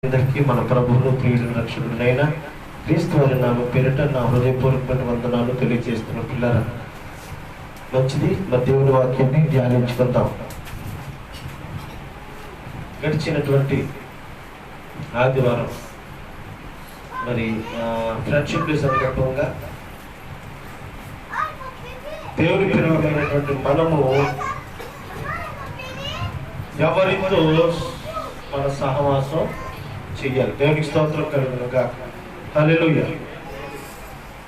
అందరికీ మన ప్రభువును ప్రియుడు రక్షకుడైన క్రీస్తు వారి నామ పేరిట నా హృదయపూర్వకమైన వందనాలు తెలియజేస్తున్న పిల్లరా, మంచిది. మా దేవుని వాక్యాన్ని ధ్యానించుకుందాం. గడిచినటువంటి ఆదివారం మరి ఫ్రెండ్షిప్ డే సందర్భంగా దేవుని పిలువమైనటువంటి మనము ఎవరితో మన సహవాసం చెయ్యాలి. దేవునికి స్తోత్రం కలుగునుగా. హల్లెలూయా.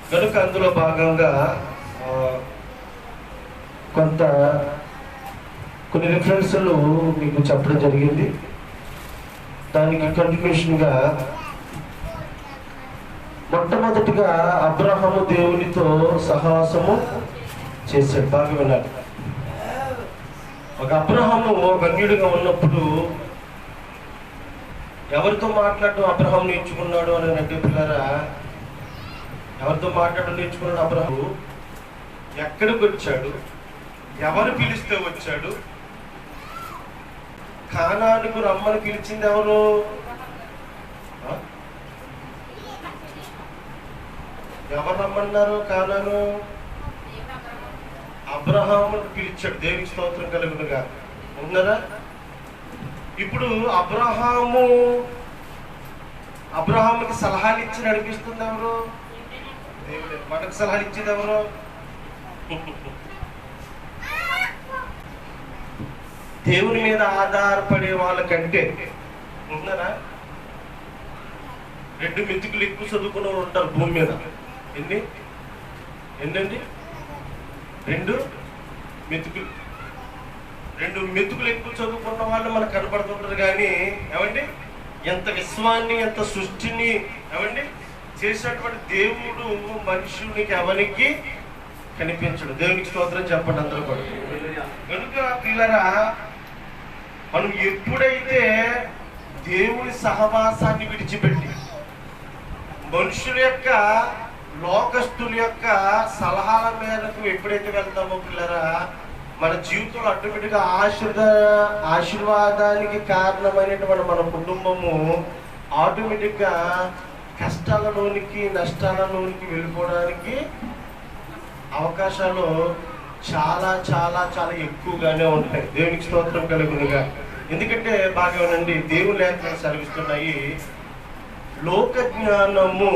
కనుక అందులో భాగంగా కొన్ని రిఫరెన్స్లు మీకు చెప్పడం జరిగింది. దానికి కంటిన్యూషన్గా మొట్టమొదటిగా అబ్రహాము దేవునితో సహవాసము చేశాడు. బాగా వినాలి. ఒక అబ్రహాము గణ్యుడిగా ఉన్నప్పుడు ఎవరితో మాట్లాడడం అబ్రహాం నేర్చుకున్నాడు అని అంటే పిల్లరా, ఎవరితో మాట్లాడడం నేర్చుకున్నాడు అబ్రహాము? ఎక్కడికి వచ్చాడు, ఎవరు పిలిస్తే వచ్చాడు? కానానుకు రమ్మని పిలిచింది ఎవరు? ఎవరు రమ్మన్నారు? కానాను అబ్రహామును పిలిచాడు. దేవునికి స్తోత్రం కలుగునుగా. ఉన్నారా? ఇప్పుడు అబ్రహాముకి సలహాలు ఇచ్చి నడిపిస్తుంది ఎవరు? దేవుడే. మనకు సలహాలు ఇచ్చేది ఎవరు? దేవుని మీద ఆధారపడే వాళ్ళకంటే ఉన్నారా? 2 మెతుకులు ఎక్కువ చదువుకున్న వాళ్ళు ఉంటారు భూమి మీద. ఎన్నండి? 2 మెతుకులు ఎక్కువ చదువుకున్న వాళ్ళు మనకు కనపడుతుంటారు. కానీ ఏమండి, ఎంత విశ్వాన్ని, ఎంత సృష్టిని ఏమండి చేసినటువంటి దేవుడు మనుషునికి ఎవరికి కనిపించడు. దేవునికి స్తోత్రం చెప్పండి అందరూ కూడా. కనుక పిల్లరా, మనం ఎప్పుడైతే దేవుని సహవాసాన్ని విడిచిపెట్టి మనుషుల యొక్క, లోకస్తుల యొక్క సలహాల మేరకు ఎప్పుడైతే వెళ్తామో పిల్లరా, మన జీవితంలో ఆటోమేటిక్గా ఆశీర్వాదానికి కారణమైనటువంటి మన కుటుంబము ఆటోమేటిక్గా కష్టాలలోనికి, నష్టాలలోనికి వెళ్ళిపోవడానికి అవకాశాలు చాలా చాలా చాలా ఎక్కువగానే ఉంటాయి. దేవునికి స్తోత్రం కలుగునుగా. ఎందుకంటే బాగా వినండి, దేవుని లేఖనాలు సెలవిస్తున్నాయి, లోక జ్ఞానము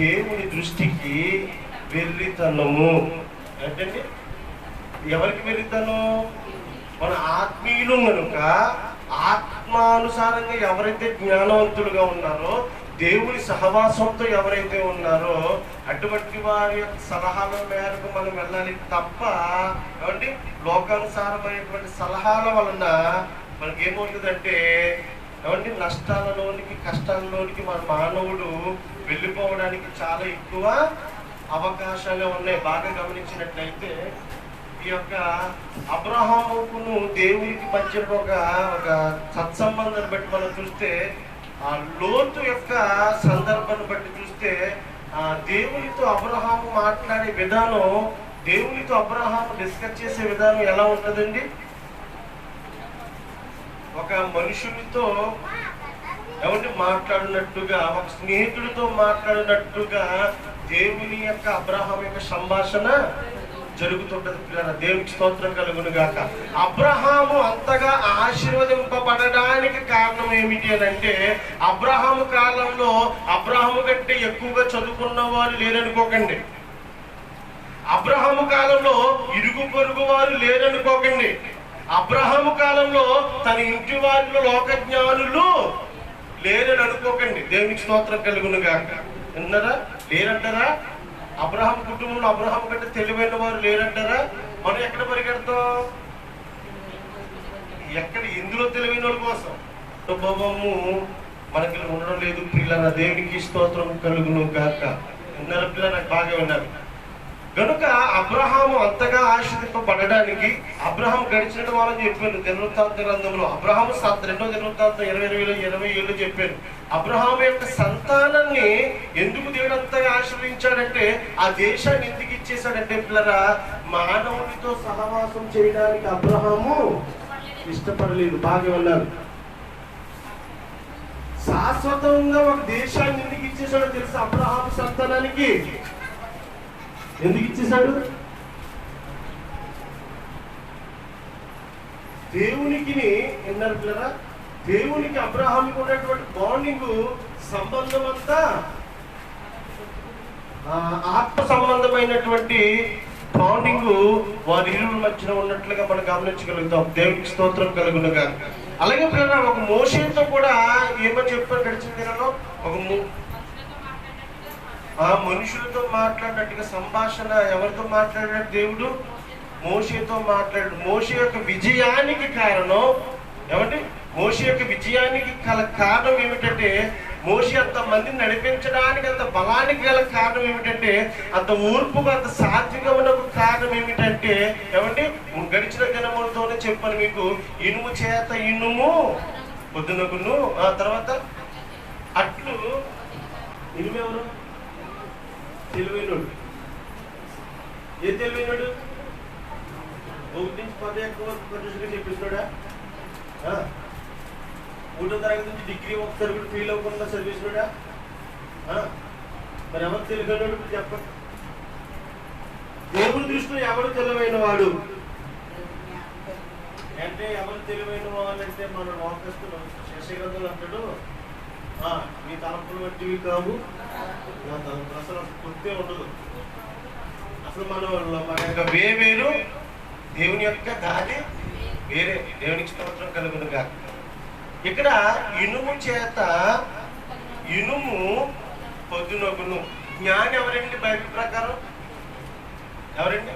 దేవుని దృష్టికి వెర్రితనము. ఏంటండి? ఎవరికి వెర్రితనం? మన ఆత్మీయులు కనుక ఆత్మానుసారంగా ఎవరైతే జ్ఞానవంతులుగా ఉన్నారో, దేవుని సహవాసంతో ఎవరైతే ఉన్నారో అటువంటి వారి యొక్క సలహాల మేరకు మనం వెళ్ళాలి తప్ప ఏమండి లోకానుసారమైనటువంటి సలహాల వలన మనకి ఏమవుతుందంటే ఏమండి నష్టాలలోనికి, కష్టాలలోనికి మన మానవుడు వెళ్ళిపోవడానికి చాలా ఎక్కువ అవకాశాలు ఉన్నాయి. బాగా గమనించినట్లయితే ఈ యొక్క అబ్రహాముకును దేవునికి మధ్య ఒక సత్సంబంధాన్ని బట్టి మనం చూస్తే, ఆ లోతు యొక్క సందర్భాన్ని బట్టి చూస్తే, దేవునితో అబ్రహాము మాట్లాడే విధానం, దేవునితో అబ్రహాము డిస్కస్ చేసే విధానం ఎలా ఉంటుందండి? ఒక మనుషునితో ఎవరిని మాట్లాడినట్టుగా, ఒక స్నేహితుడితో మాట్లాడినట్టుగా దేవుని యొక్క అబ్రహాం యొక్క సంభాషణ జరుగుతుంటది పిల్లల. దేవునికి స్తోత్రం కలుగునుగాక. అబ్రహాము అంతగా ఆశీర్వదింపబడడానికి కారణం ఏమిటి అని అంటే, అబ్రహాము కాలంలో అబ్రహాము కంటే ఎక్కువగా చదువుకున్న వారు లేరనుకోకండి. అబ్రహాము కాలంలో ఇరుగు పొరుగు వారు లేరనుకోకండి. అబ్రహాము కాలంలో తన ఇంటి వారిలో లోకజ్ఞానులు లేరని అనుకోకండి. దేవునికి స్తోత్రం కలుగునుగాక. విన్నారా? లేరంటారా? అబ్రహాం కుటుంబంలో అబ్రహాం కంటే తెలివైన వారు లేరంటారా? మనం ఎక్కడ పరిగెడతాం? ఎందులో తెలివైన వాళ్ళ కోసం అనుభవము మనకి ఉండడం లేదు పిల్లల. దేవునికి స్తోత్రం కలుగునుగాక. విన్నారా పిల్లలు? నాకు బాగా విన్నారు. కనుక అబ్రహాము అంతగా ఆశీర్వదింపబడడానికి అబ్రహాం గడిచిన వాళ్ళని చెప్పాను దినవృత్తాంత గ్రంథంలో. అబ్రహాము 2వ దినవృత్తాంతం 20 చెప్పాను. అబ్రహాము యొక్క సంతానాన్ని ఎందుకు దేవుడు అంతగా ఆశీర్వదించాడంటే, ఆ దేశాన్ని ఎందుకు ఇచ్చేశాడంటే పిల్లరా, మానవునితో సహవాసం చేయడానికి అబ్రహాము ఇష్టపడలేదు. బాగా ఉన్నారు. శాశ్వతంగా ఒక దేశాన్ని ఎందుకు ఇచ్చేసాడో తెలుసు అబ్రహాము సంతానానికి? ఎందుకు ఇచ్చేశాడు? దేవునికి విన్నారు పిల్లరా, దేవునికి అబ్రహాముకి ఉన్నటువంటి బాండింగ్ సంబంధం అంతా ఆత్మ సంబంధమైనటువంటి బాండింగ్ వారి ఇరువుల మధ్యన ఉన్నట్లుగా మనం గమనించగలుగుతాం. దేవునికి స్తోత్రం కలుగునుగా. అలాగే పిల్లరా, ఒక మోషేతో కూడా ఏమని చెప్పారు గడిచిన దినంలో? ఒక మనుషులతో మాట్లాడినట్టుగా సంభాషణ ఎవరితో మాట్లాడాడు దేవుడు? మోషేతో మాట్లాడు. మోషే యొక్క విజయానికి కారణం ఏమంటే, మోషే యొక్క విజయానికి గల కారణం ఏమిటంటే, మోషే అంత మందిని నడిపించడానికి అంత బలానికి గల కారణం ఏమిటంటే, అంత ఊర్పుకు అంత సాత్వికమునకు కారణం ఏమిటంటే ఏమంటే, గడిచిన దినములతోనే చెప్పాను మీకు, ఇనుము చేత ఇనుము పొద్దునకును. ఆ తర్వాత అట్లు ఇనుమెవరు? తెలివైనడు. ఏ తెలివైనడు? 1 నుంచి 10 ఎక్కువ చెప్పిస్తున్నాడా? 3వ తరగతి నుంచి డిగ్రీ ఒకసారి కూడా ఫెయిల్ అవ్వకుండా చదివిస్తున్నాడా? మరి ఎవరు తెలివైనడు చెప్పండి. దేవుని దృష్టిలో ఎవరు తెలివైన వాడు అంటే, ఎవరు తెలివైన వాళ్ళంటే మన లోకస్తులు శశిగంధులు అంటాడు, మీ తలంపులు వంటివి కావు నా తలంపులు. అసలు గుర్తే ఉండదు. అసలు మన యొక్క వేరు, దేవుని యొక్క దారి వేరే. దేవునికి స్తోత్రం కలుగునుగా. ఇక్కడ ఇనుము చేత ఇనుము పొద్దునొగును. జ్ఞాని ఎవరండి బైబిల్ ప్రకారం? ఎవరండి?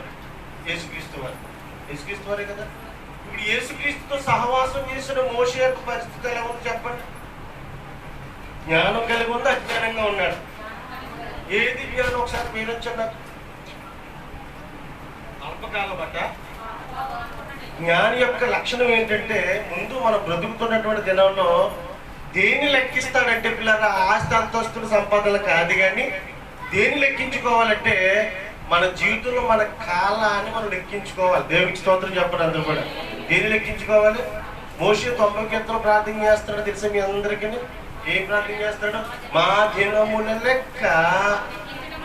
యేసుక్రీస్తు వారు. యేసుక్రీస్తు వారే కదా. ఇప్పుడు యేసుక్రీస్తుతో సహవాసం చేసిన మోషే యొక్క పరిస్థితి ఎలా ఉంది చెప్పండి? జ్ఞానం కలిగి ఉంది, అజ్ఞానంగా ఉన్నాడు. ఏది జ్ఞానం? ఒకసారి మీరు వచ్చాడు నాకు. అల్పకాలం బట్ట జ్ఞాని యొక్క లక్షణం ఏంటంటే, ముందు మనం బ్రతుకుతున్నటువంటి దినంలో దేన్ని లెక్కిస్తాడంటే పిల్లల ఆస్తి అంతస్తుల సంపాదన కాదు, కానీ దేన్ని లెక్కించుకోవాలంటే మన జీవితంలో మన కాలాన్ని మనం లెక్కించుకోవాలి. దేవునికి స్తోత్రం చెప్పండి అందరూ కూడా. దేన్ని లెక్కించుకోవాలి? మోషే 90 కీర్తనలు ప్రార్థన చేస్తాడు తెలుసా మీ అందరికీ? ఏం ప్రార్థన చేస్తాడు? మా దినముల లెక్క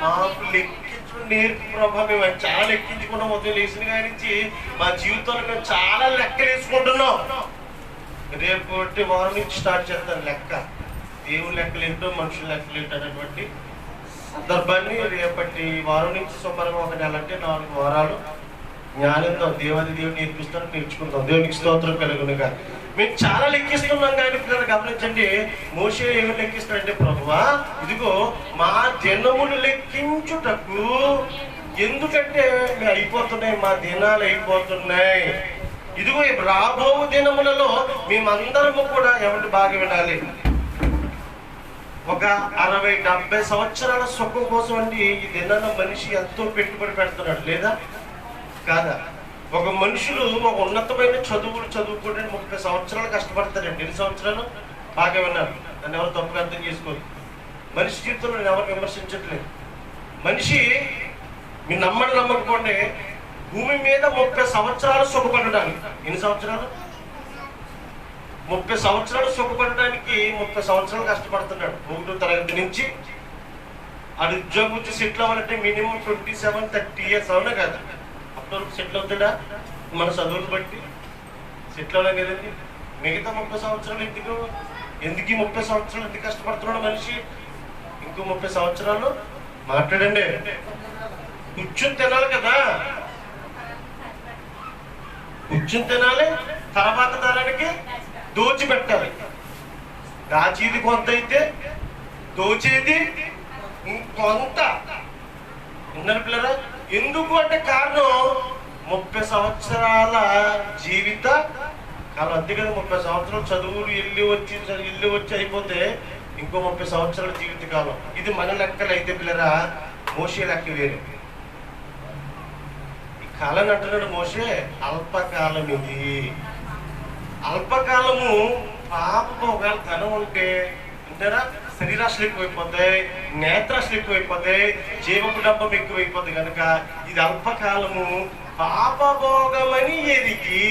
మాకు లెక్కించడం నేర్పు ప్రభావం. మేము చాలా లెక్కించుకున్నాం. ఉదయం లేచిన కాడి నుంచి మా జీవితంలో మేము చాలా లెక్కలు వేసుకుంటున్నాం. రేపు వారం నుంచి స్టార్ట్ చేస్తాను లెక్క. దేవుని లెక్కలు ఏంటో మనుషుల లెక్కలు ఏంటో అనేటువంటి సందర్భాన్ని రేపటి వారం నుంచి సుమారుగా 1 నెల అంటే 4 వారాలు జ్ఞానంతో దేవుడు నేర్పిస్తాను, నేర్చుకుంటాం. దేవునికి స్తోత్రం కలుగునుగా. మేము చాలా లెక్కిస్తున్నాం కానీ పిల్లలు గమనించండి, మోషే ఏమి లెక్కిస్తాడంటే, ప్రభువా ఇదిగో మా దినములు లెక్కించుటకు, ఎందుకంటే అయిపోతున్నాయి, మా దినాలు అయిపోతున్నాయి. ఇదిగో రాబో దినములలో మేమందరము కూడా ఎవరి బాగా వినాలి, ఒక 60-70 సంవత్సరాల సుఖం కోసం అండి ఈ దినాన మనిషి ఎంతో పెట్టుబడి పెడుతున్నాడు, లేదా కాదా? ఒక మనుషులు ఒక ఉన్నతమైన చదువులు చదువుకుంటే 30 సంవత్సరాలు కష్టపడతారండి. ఎన్ని సంవత్సరాలు? బాగా విన్నారు, దాన్ని ఎవరు తప్పుగా అర్థం చేసుకోరు. మనిషి జీవితంలో నేను ఎవరు విమర్శించట్లేదు. మనిషి మీరు నమ్మని నమ్మకపోండి, భూమి మీద 30 సంవత్సరాలు సుఖపడడానికి ఎన్ని సంవత్సరాలు? 30 సంవత్సరాలు సుఖపడడానికి 30 సంవత్సరాలు కష్టపడుతున్నాడు. 1వ తరగతి నుంచి అది ఉద్యోగం వచ్చి సెటిల్ అవ్వాలంటే మినిమం 27-30 years అవునా కదా? అప్పటివరకు సెటిల్ అవుతాడా? మన చదువులు బట్టి సెటిల్ అవ్వడం కదండి. మిగతా 30 సంవత్సరాలు ఎందుకు 30 సంవత్సరాలు ఎందుకు కష్టపడుతున్నాడు మనిషి? ఇంకో 30 సంవత్సరాలు మాట్లాడండి. కూర్చుని తినాలి కదా, కూర్చుని తినాలి. తర్వాత తరానికి దోచిపెట్టాలి. దాచేది కొంత అయితే దోచేది ఇంకొంత. ఉన్నారు పిల్లరా? ఎందుకు అంటే కారణం 30 సంవత్సరాల జీవిత కాలం. అంతే కదా, 30 సంవత్సరాలు చదువులు వెళ్ళి వచ్చి అయిపోతే ఇంకో 30 సంవత్సరాల జీవిత కాలం. ఇది మన లెక్కలు అయితే పిల్లరా, మోషే లెక్క వేరు. ఈ కాలం అంటున్నాడు మోషే, అల్పకాలం ఇది. అల్పకాలము పాపం ఒకవేళ ధనం ఉంటే అంటారా, శరీరాశలు ఎక్కువైపోతాయి, నేత్రాశలు ఎక్కువైపోతాయి, జీవపు డబ్బం ఎక్కువైపోతాయి. కనుక ఇది అల్పకాలము, పాపభోగమని ఎదిగి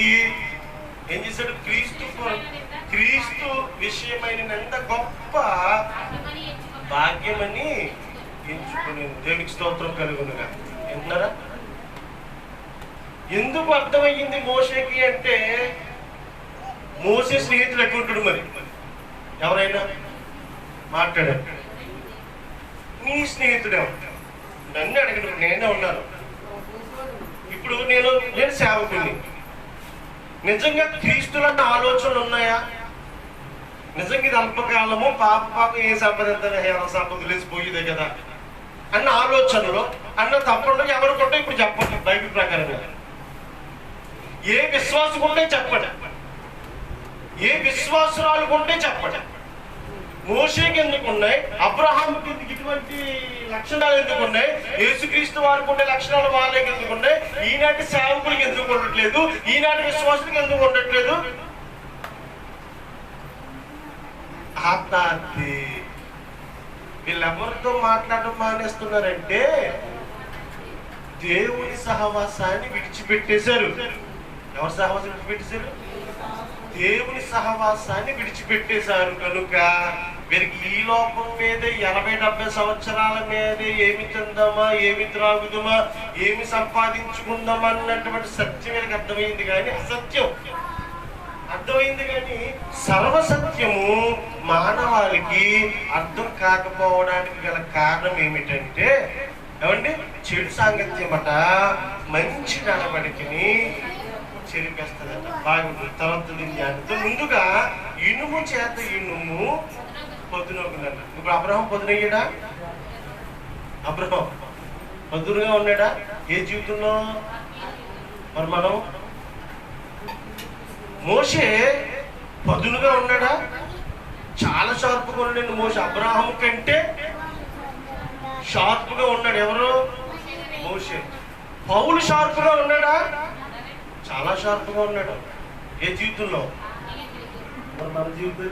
ఏం చేశాడు? క్రీస్తు విషయమైన ఎంత గొప్ప భాగ్యమని ఎంచుకుని దేవునికి స్తోత్రం కలుగునుగా. విన్నారా? ఎందుకు అర్థమయ్యింది మోషేకి అంటే, మోసే స్నేహితుడు ఎట్లుంటాడు మరి? ఎవరైనా మాట్లాడారు, నీ స్నేహితుడే ఉంటాడు. నన్ను అడిగిన నేనే ఉన్నాను. ఇప్పుడు నేను సేవకుని. నిజంగా క్రీస్తులన్న ఆలోచనలు ఉన్నాయా? నిజంగా ఇది అల్పకాలము, పాప ఏ సంపద వదిలేసిపోయేదే కదా అన్న ఆలోచనలో అన్న తప్పకుండా ఎవరికుంటే ఇప్పుడు చెప్పండి. బైబిల్ ప్రకారంగా ఏ విశ్వాసం ఉంటే చెప్పండి, ఏ విశ్వాసురాలు ఉంటే చెప్పండి. మోషేకి ఎందుకు ఉన్నాయి, అబ్రహాంకి ఇటువంటి లక్షణాలు ఎందుకు ఉన్నాయి, యేసుక్రీస్తు వారికి ఉండే లక్షణాలు వాళ్ళకి ఎందుకు ఉన్నాయి, ఈనాటి సేవకులకి ఎందుకు ఉండట్లేదు, ఈనాటి విశ్వాసులకి ఎందుకు ఉండట్లేదు? ఆత్మహత్య. వీళ్ళెవరితో మాట్లాడడం మానేస్తున్నారంటే దేవుని సహవాసాన్ని విడిచిపెట్టేశారు. ఎవరి సహవాసం విడిచిపెట్టేశారు? దేవుని సహవాసాన్ని విడిచిపెట్టేశారు. కనుక వీరికి ఈ లోకం మీద 80-70 సంవత్సరాల మీద ఏమి తిందామా, ఏమి త్రాగుదామా, ఏమి సంపాదించుకుందామా అన్నటువంటి సత్యం వీరికి అర్థమైంది, కానీ అసత్యం అర్థమైంది. కానీ సర్వసత్యము మానవాళికి అర్థం కాకపోవడానికి గల కారణం ఏమిటంటే, ఏమండి, చెడు సాంగత్యం అట మంచి నడవడికని చెరిపేస్తుందట. బాగుంటుంది. తర్వాత ధ్యానంతో ముందుగా ఇనుము చేత ఇనుము పొద్దునొకున్నట. ఇప్పుడు అబ్రహం పొద్దునయ్యాడా? అబ్రహం పొద్దునగా ఉన్నాడా ఏ జీవితంలో? మరి మనం మోషే పదునుగా ఉన్నాడా? చాలా షార్ప్గా ఉన్నాడు మోషే. అబ్రహాం కంటే షార్ప్గా ఉన్నాడు ఎవరు? మోషే. పౌలు షార్ప్గా ఉన్నాడా? చాలా షార్ప్గా ఉన్నాడు. ఏ జీవితంలో? మరి మన జీవితం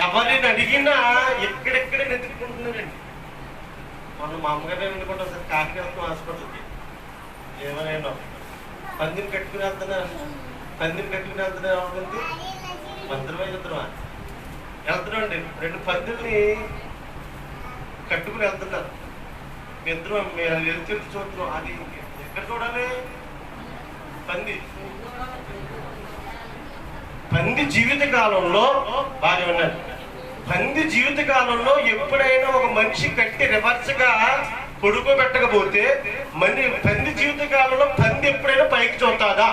ఎవరిని అడిగినా ఎక్కడెక్కడ నెతుక్కుంటున్నారండి. మనం మా అమ్మగారు అనుకుంటాం సార్, కాకినాడ హాస్పిటల్కి ఏమైనా పందిని కట్టుకుని వెళ్తున్నారు. పందిని కట్టుకుని వెళ్తున్నారు. ఎవరికి మంత్రమే చెప్తున్నా వెళ్తున్నాండి. 2 పందుల్ని కట్టుకుని వెళ్తున్నారు. మీ ఇద్దరు ఎదురు చూస్తున్నాం. అది ఎక్కడ చూడాలి? పంది జీవిత కాలంలో బాగా ఉన్నారు. పంది జీవిత కాలంలో ఎప్పుడైనా ఒక మనిషి కట్టి రివర్స్గా పడుకోబెట్టకపోతే పంది జీవిత కాలంలో పంది ఎప్పుడైనా పైకి చూస్తాదా?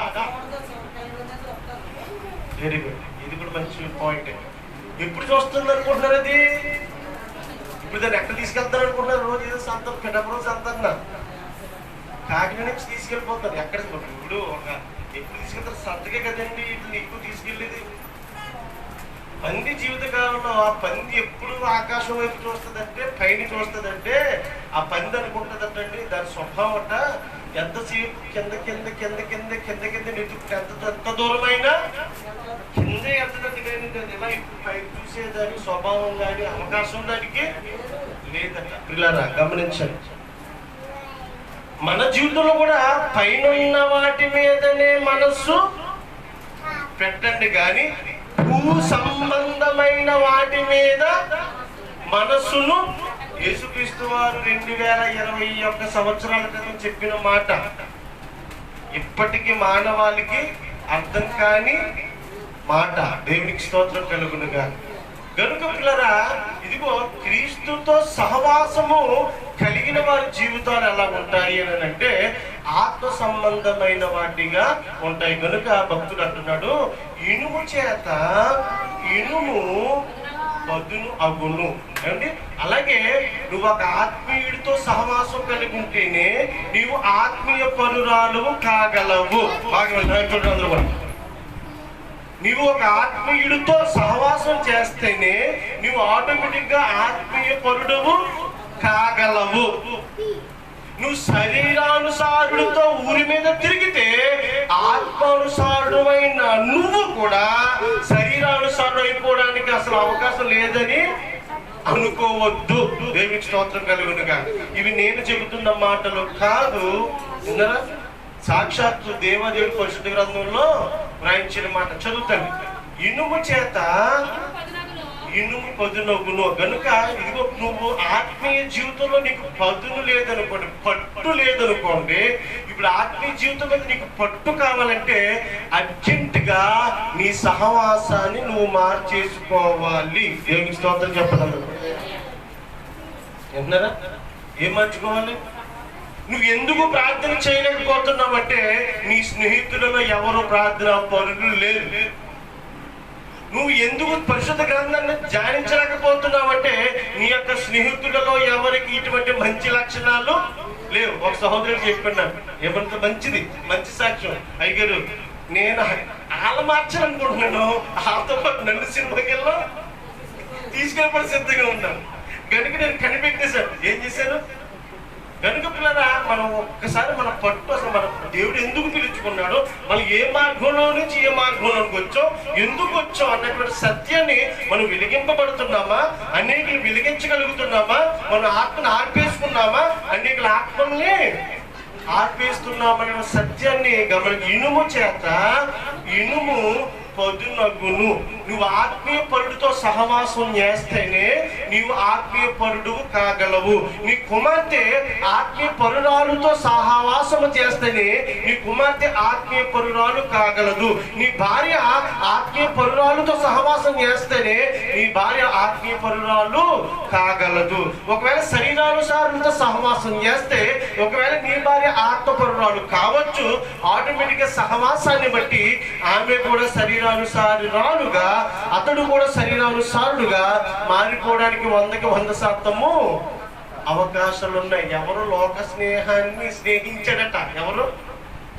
Very good. ఇది కూడా మంచి పాయింట్. ఎప్పుడు చూస్తుంది అనుకుంటున్నారు? అది ఇప్పుడు దాన్ని ఎక్కడ తీసుకెళ్తారు అనుకుంటున్నారు? రోజు ఏదో సంతం పెద్దప్పుడు సంతన్నా కాకినాడ నుంచి తీసుకెళ్ళిపోతారు. ఎక్కడ ఇప్పుడు ఎప్పుడు తీసుకెళ్తారు? సంతకే కదండి ఇట్లా ఎక్కువ తీసుకెళ్ళేది. పంది జీవిత కాలంలో ఆ పంది ఎప్పుడు ఆకాశం వైపు చూస్తుందంటే, పైన చూస్తుందంటే, ఆ పంది అనుకుంటుందంటండి దాని స్వభావం అంట ఎంతసేపు కింద కింద కింద కింద కింద కింద నెట్టుకుంటే ఎంత దూరమైనా కింద వెళ్తున్నది. కానీ ఇలా పైకి చూసేదానికి స్వభావం కానీ అవకాశం దానికి లేదట. పిల్లరా గమనించండి, మన జీవితంలో కూడా పైన ఉన్న వాటి మీదనే మనస్సు పెట్టండి, కానీ భూ సంబంధమైన వాటి మీద మనస్సును యేసుక్రీస్తు వారు 2021 సంవత్సరాల క్రితం చెప్పిన మాట ఇప్పటికీ మానవాళికి అర్థం కాని మాట. దేవునికి స్తోత్రం కలుగునుగా. గనుక పిల్లరా, ఇదిగో క్రీస్తుతో సహవాసము కలిగిన వారి జీవితాలు ఎలా ఉంటాయి అని అంటే ఆత్మ సంబంధమైన వాటిగా ఉంటాయి. కనుక భక్తుడు అంటున్నాడు, ఇనుము చేత ఇనుము పదును అగును. ఏమండి? అలాగే నువ్వు ఒక ఆత్మీయుడితో సహవాసం కలిగి ఉంటేనే నీవు ఆత్మీయ పరురాలు కాగలవు. నీవు ఒక ఆత్మీయుడితో సహవాసం చేస్తేనే నువ్వు ఆటోమేటిక్ గా ఆత్మీయ పరుడవు కాగలవు. నువ్వు శరీరానుసారుడితో ఊరి మీద తిరిగితే ఆత్మానుసారుడమైన నువ్వు కూడా శరీరానుసారుడు అయిపోవడానికి అసలు అవకాశం లేదని అనుకోవద్దు. దేవునికి స్తోత్రం కలుగునుగా. ఇవి నేను చెబుతున్న మాటలు కాదు. సాక్షాత్తు దేవదేవుడు పరిశుద్ధ గ్రంథంలో వ్రాయించిన మాట చదువుతాను. ఇనుము చేత ఇనుము పదునగును గనుక ఇదిగో నువ్వు ఆత్మీయ జీవితంలో నీకు పదును లేదనుకోండి, పట్టు లేదనుకోండి. ఇప్పుడు ఆత్మీయ జీవితంలో నీకు పట్టు కావాలంటే అర్జెంటుగా నీ సహవాసాన్ని నువ్వు మార్చేసుకోవాలి. దేవునికి స్తోత్రం చెప్పగలరు. విన్నారా? ఏం మార్చుకోవాలి? నువ్వు ఎందుకు ప్రార్థన చేయలేకపోతున్నావంటే నీ స్నేహితులలో ఎవరు ప్రార్థన పరులు లేరు. నువ్వు ఎందుకు పరిశుద్ధ గ్రంథాన్ని ధ్యానించలేకపోతున్నావంటే నీ యొక్క స్నేహితులలో ఎవరికి ఇటువంటి మంచి లక్షణాలు లేవు. ఒక సహోదరుడు చెప్పినాను, ఏమంత మంచిది, మంచి సాక్ష్యం. అయ్యగారు, నేను వాళ్ళ మార్చాలనుకుంటున్నాను, వాళ్ళతో పాటు నన్ను సినిమాకి తీసుకెళ్ళి సిద్ధంగా ఉన్నాను. కనుక నేను కనిపెట్టేశాను. ఏం చేశాను? కనుక పిల్లరా, మనం ఒక్కసారి మన పట్టు అసలు మన దేవుడు ఎందుకు పిలుచుకున్నాడు, మనం ఏ మార్గంలో నుంచి ఏ మార్గంలోకి వచ్చాం, ఎందుకు వచ్చాం అన్నటువంటి సత్యాన్ని మనం వెలిగింపబడుతున్నామా, అనేకులు వెలిగించగలుగుతున్నామా, మన ఆత్మను ఆర్పేసుకున్నామా, అనేకుల ఆత్మల్ని ఆర్పేస్తున్నామనే సత్యాన్ని గమనించి ఇనుము చేత ఇనుము పదునగును. నువ్వు ఆత్మీయ పరుడితో సహవాసం చేస్తేనే నీవు ఆత్మీయ పరుడు కాగలవు. నీ కుమార్తె ఆత్మీయ పరురాలతో సహవాసము చేస్తేనే నీ కుమార్తె ఆత్మీయ పరురాలు కాగలదు. నీ భార్య ఆత్మీయ పరురాలతో సహవాసం చేస్తేనే నీ భార్య ఆత్మీయ పరురాలు కాగలదు. ఒకవేళ శరీరానుసారులతో సహవాసం చేస్తే ఒకవేళ నీ భార్య ఆత్మపరురాలు కావచ్చు. ఆటోమేటిక్ గా సహవాసాన్ని బట్టి ఆమె కూడా శరీరానుసారురాలుగా, అతడు కూడా శరీరానుసారుడుగా మారిపోవడానికి 100కి 100% అవకాశాలు ఉన్నాయి. ఎవరు లోక స్నేహాన్ని స్నేహించాడట? ఎవరు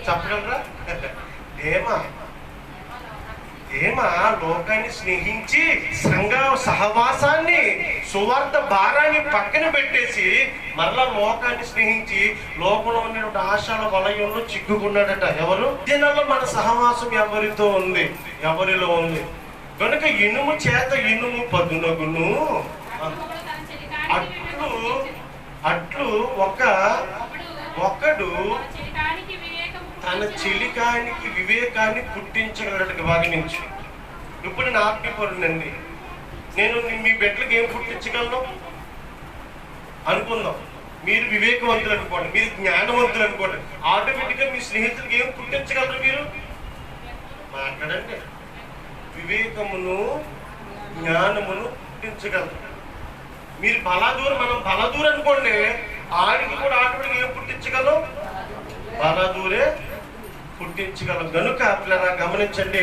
చెప్పగలరా? దేమా లోకాన్ని స్నేహించి సంఘ సహవాసాన్ని, సువార్త భారాన్ని పక్కన పెట్టేసి మరలా లోకాన్ని స్నేహించి లోకంలో ఉన్న ఆశల వలయంలో చిక్కుకున్నాడట. ఎవరు? దినాల్లో మన సహవాసం ఎవరితో ఉంది? ఎవరిలో ఉంది? కనుక ఇనుము చేత ఇనుము పదునగును. అట్లు ఒకడు తన చెలికానికి వివేకాన్ని పుట్టించగలడు. భాగనించు. ఇప్పుడు నేను ఆత్మీయపరునండి, నేను మీ బిడ్డలకు ఏం పుట్టించగలను అనుకుందాం. మీరు వివేకవంతులు అనుకోండి, మీరు జ్ఞానవంతులు అనుకోండి, ఆటోమేటిక్గా మీ స్నేహితులకి ఏం పుట్టించగలరు? మీరు మాట్లాడండి. వివేకమును జ్ఞానమును పుట్టించగలరు. మీరు బలాదూరు, మనం బలాదూరు అనుకోండి, ఆడికి కూడా ఆటోమేటిక్గా ఏం పుట్టించగలం? బలాదూరే పుట్టించగలం. కనుక పిల్లరా గమనించండి,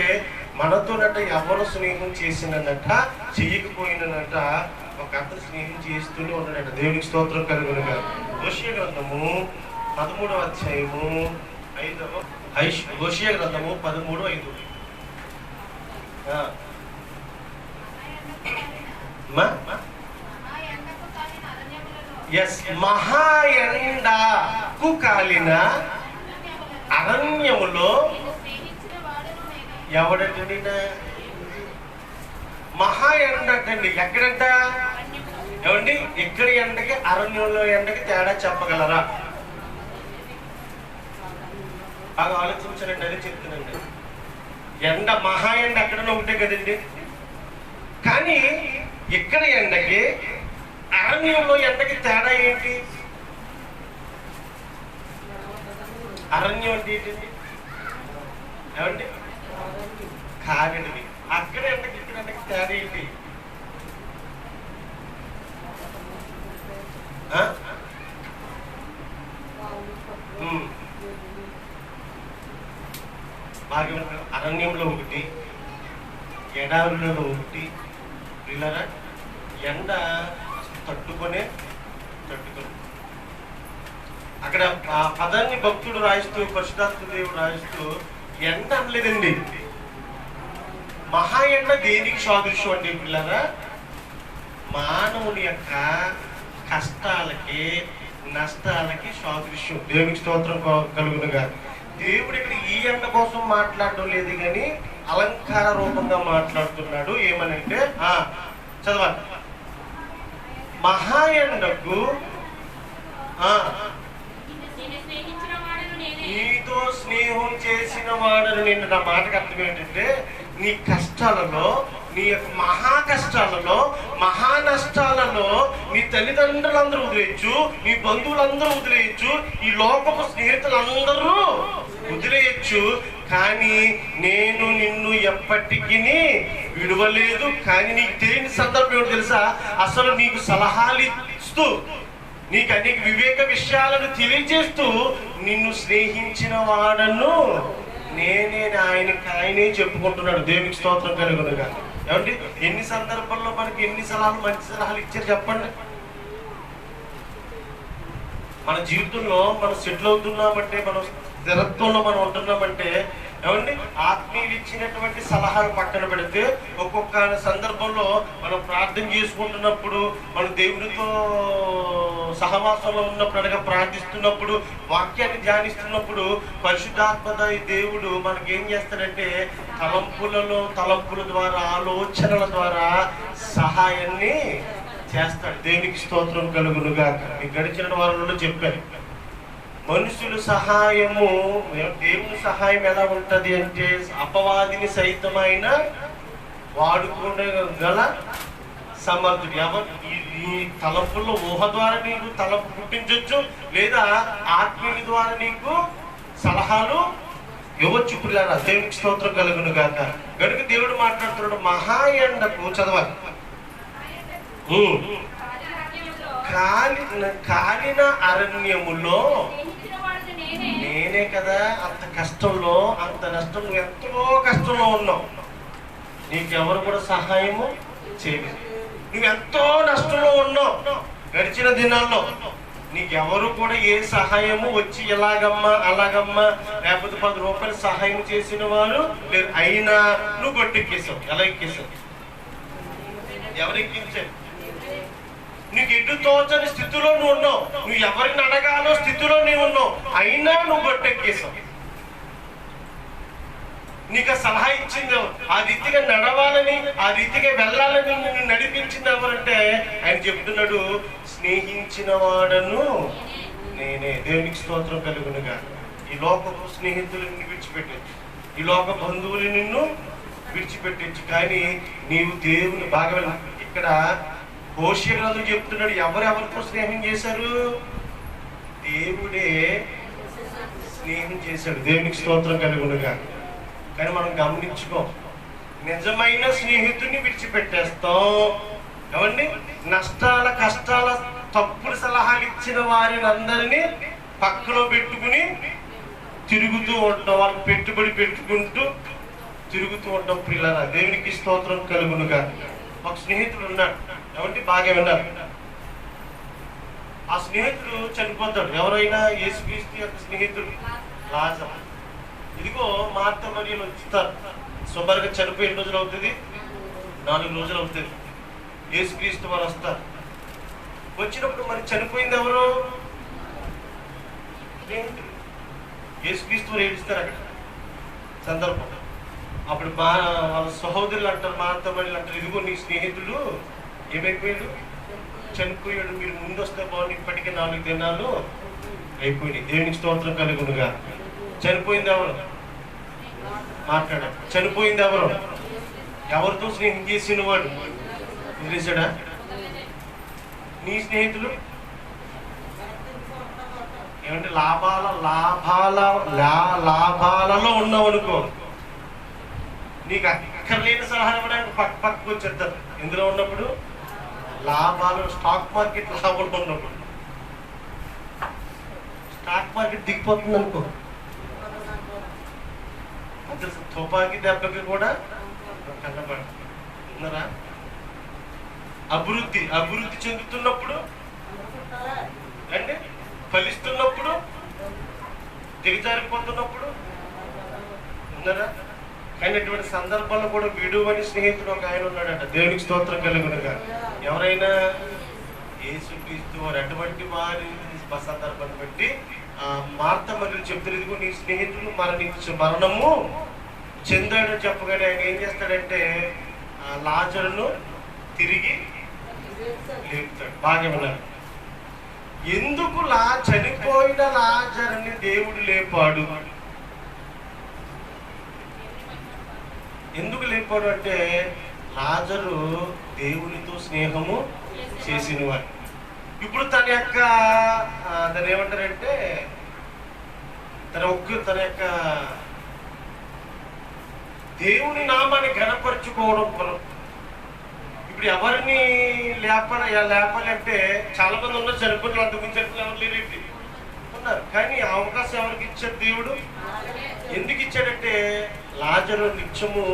మనతోనట ఎవరు స్నేహం చేసినట చేయకపోయినట ఒక అతను స్నేహం చేస్తూనే ఉన్నాడట. దేవునికి స్తోత్రం కలుగునుగా. హోషేయ గ్రంథము 13వ అధ్యాయము 5వ హోషేయ గ్రంథము 13:5. మహా ఎండకు కాలిన అరణ్యములో ఎవడండి? మహా ఎండ అంటండి. ఎక్కడంట? ఏమండి, ఇక్కడ ఎండకి అరణ్యంలో ఎండకి తేడా చెప్పగలరా? బాగా ఆలోచించానండి, అదే చెప్తున్నాండి. ఎండ, మహా ఎండ ఎక్కడన్నా ఒకటే కదండి. కానీ ఇక్కడ ఎండకి అరణ్యంలో ఎండకి తేడా ఏంటి? అరణ్యం అంటే ఏంటండి? ఏమండి? కాగడివి. అక్కడ ఎండకి ఇక్కడ ఎండకి తేడా ఏంటి? బాగా అరణ్యంలో ఒకటి, ఎడారులలో ఒకటి. పిల్లరా, ఎండ తట్టుకొని అక్కడ ఆ పదాన్ని భక్తుడు రాయిస్తూ, పరిశుద్ధాత్మ దేవుడు రాయిస్తూ ఎండ అనలేదండి. మహా ఎండ దేనికి సాదృశ్యం అంటే పిల్లరా? మానవుని యొక్క కష్టాలకి, నష్టాలకి సాదృశ్యం. దేవునికి స్తోత్రం కలుగునుగా. దేవుడు ఇక్కడ ఈ ఎండ కోసం మాట్లాడడం లేదు కానీ అలంకార రూపంగా మాట్లాడుతున్నాడు. ఏమనంటే చదవాలి. మహా ఎండకు నీతో స్నేహం చేసిన వాడని నిన్ను. నా మాటకు అర్థం ఏంటంటే, నీ కష్టాలలో, నీ యొక్క మహా కష్టాలలో, మహా నష్టాలలో నీ తల్లిదండ్రులందరూ వదిలేయచ్చు, నీ బంధువులందరూ వదిలేయచ్చు, ఈ లోకపు స్నేహితులందరూ వదిలేయచ్చు, కానీ నేను నిన్ను ఎప్పటికీ విడవలేదు. కానీ నీకు తెలియని సందర్భం ఏమిటో తెలుసా? అసలు నీకు సలహాలు ఇస్తూ, నీకు అనేక వివేక విషయాలను తెలియజేస్తూ నిన్ను స్నేహించిన వాడను నేనే. ఆయనే చెప్పుకుంటున్నాడు. దేవునికి స్తోత్రం కలుగునుగా. ఏమంటే ఎన్ని సందర్భాల్లో మనకి ఎన్ని సలహాలు, మంచి సలహాలు ఇచ్చారు చెప్పండి. మన జీవితంలో మనం సెటిల్ అవుతున్నామంటే, మనం స్థిరత్వంలో మనం ఉంటున్నామంటే, ఏమండి ఆత్మీయులు ఇచ్చినటువంటి సలహాలు పక్కన పెడితే, ఒక్కొక్క సందర్భంలో మనం ప్రార్థన చేసుకుంటున్నప్పుడు, మనం దేవునితో సహవాసంలో ఉన్నప్పుడు, అనగా ప్రార్థిస్తున్నప్పుడు, వాక్యాన్ని ధ్యానిస్తున్నప్పుడు, పరిశుద్ధాత్మ దేవుడు మనకి ఏం చేస్తాడంటే తలంపుల ద్వారా, ఆలోచనల ద్వారా సహాయాన్ని చేస్తాడు. దేవునికి స్తోత్రం కలుగునుగా. మీకు గడిచిన వారంలో చెప్పాను, మనుషుల సహాయము, దేవుని సహాయం ఎలా ఉంటది అంటే, అపవాదిని సైతమైన వాడుకోగల సమర్థుడు. ఎవరు ఈ తలంపుల్లో ఊహ ద్వారా నీకు తలంపు పుట్టించవచ్చు, లేదా ఆత్మీయుల ద్వారా నీకు సలహాలు ఇవ్వచ్చు. పిల్లల దేవునికి స్తోత్రం కలుగును గాక. గనుక దేవుడు మాట్లాడుతున్నాడు, మహా ఎండకు చదవాలి, కాలిన అరణ్యములో నేనే కదా. అంత కష్టంలో, అంత నష్టం, నువ్వు ఎంతో కష్టంలో ఉన్నావు, నీకెవరు కూడా సహాయము చేయలేదు. నువ్వు ఎంతో నష్టంలో ఉన్నావు గడిచిన దినాల్లో, నీకెవరు కూడా ఏ సహాయము వచ్చి ఎలాగమ్మా అలాగమ్మా, లేకపోతే 10 రూపాయలు సహాయం చేసిన వారు లేరు. అయినా నువ్వు గొట్టెక్కేసావు. ఎలా ఎక్కేసావు? ఎవరెక్కించావు? నీకు ఎటు తోచని స్థితిలో నువ్వు ఉన్నావు, నువ్వు ఎవరిని అడగాలో స్థితిలో నీవు ఉన్నావు, అయినా నువ్వు గొట్టెక్కేసావు. నీకు సలహా ఇచ్చింది ఎవరు? ఆ రీతిగా నడవాలని, ఆ రీతిగా వెళ్ళాలని నిన్ను నడిపించింది ఎవరంటే, ఆయన చెప్తున్నాడు, స్నేహించిన వాడను నేనే. దేవునికి స్తోత్రం కలుగునుగా. ఈ లోకపు స్నేహితులు నిన్ను విడిచిపెట్టచ్చు, ఈ లోక బంధువులు నిన్ను విడిచిపెట్టచ్చు, కానీ నీవు దేవుని బాగా. ఇక్కడ హోషేయ గ్రంథం చెప్తున్నాడు, ఎవరెవరితో స్నేహం చేశారు? దేవుడే స్నేహం చేశాడు. దేవునికి స్తోత్రం కలుగునుగా. కానీ మనం గమనించుకో, నిజమైన స్నేహితుడిని విడిచిపెట్టేస్తాం. ఏమండి నష్టాల, కష్టాల, తప్పుడు సలహాలు ఇచ్చిన వారిని అందరినీ పక్కలో పెట్టుకుని తిరుగుతూ ఉంటాం, వాళ్ళకి పెట్టుబడి పెట్టుకుంటూ తిరుగుతూ ఉంటాం. పిల్లల దేవునికి స్తోత్రం కలుగునుగా. ఒక స్నేహితుడు ఉన్నాడు, ఏమంటే బాగా విన్నారు. ఆ స్నేహితుడు చనిపోతాడు. ఎవరైనా యేసుక్రీస్తు యొక్క స్నేహితుడు లాజరు. ఇదిగో మార్త మరియలు వచ్చుతారు. సుమారుగా చనిపోయి ఎన్ని రోజులు అవుతుంది? 4 రోజులు అవుతుంది. యేసుక్రీస్తు వారు వస్తారు. వచ్చినప్పుడు మరి చనిపోయింది ఎవరు? స్నేహితుడు. యేసుక్రీస్తు వారు ఏడుస్తారు అక్కడ సందర్భం. అప్పుడు వాళ్ళ సహోదరులు అంటారు, మార్త మరియలు అంటారు, ఇదిగో నీ స్నేహితుడు ఏమైపోయాడు? చనిపోయాడు. మీరు ముందు వస్తే బాగుంది, ఇప్పటికే 4 దినాలు అయిపోయినాయి. దేవునికి స్తోత్రం కలుగునుగా. చనిపోయింది ఎవరు? మాట్లాడారు. చనిపోయింది ఎవరు? ఎవరితో స్నేహం చేసిన వాడు వదిలేశాడా? నీ స్నేహితులు ఏమంటే లాభాలలో ఉన్నావు అనుకో, నీకు అక్కర్లేని సలహా ఇవ్వడానికి పక్కకు వచ్చేస్తారు. ఎందులో ఉన్నప్పుడు? లాభాలు, స్టాక్ మార్కెట్ లాభంలో ఉన్నప్పుడు. స్టాక్ మార్కెట్ దిగిపోతుంది అనుకో, తుపాకీ దెబ్బకి కూడా కన్నబడుతున్నారా? అభివృద్ధి చెందుతున్నప్పుడు అంటే ఫలిస్తున్నప్పుడు, దిగజారిపోతున్నప్పుడు ఉన్నారా? కానీ అటువంటి సందర్భాల్లో కూడా విడువని స్నేహితుడు ఒక ఆయన ఉన్నాడంట. దేవునికి స్తోత్రం కలుగునుగా. ఎవరైనా యేసుక్రీస్తు వారు అటువంటి వారి సందర్భాన్ని బట్టి మార్త మరియలు చెప్తారు, ఇదిగో నీ స్నేహితులు మరణము చెందాడని చెప్పగానే ఆయన ఏం చేస్తాడంటే లాజరును తిరిగి లేపుతాడు. బాగా విన్నారు. ఎందుకు చనిపోయిన లాజరుని దేవుడు లేపాడు? ఎందుకు లేపాడు అంటే లాజరు దేవునితో స్నేహము చేసినవాడు. ఇప్పుడు తన యొక్క దాన్ని ఏమంటారంటే తన యొక్క దేవుని నామాన్ని ఘనపరుచుకోవడం కొరకు ఇప్పుడు ఎవరిని లేపాలంటే చాలా మంది ఉన్నారు, చనిపోయిన అంతకుమించి ఎవరు లేరేంటి ఉన్నారు. కానీ అవకాశం ఎవరికి ఇచ్చాడు దేవుడు? ఎందుకు ఇచ్చాడంటే లాజరు నిత్యము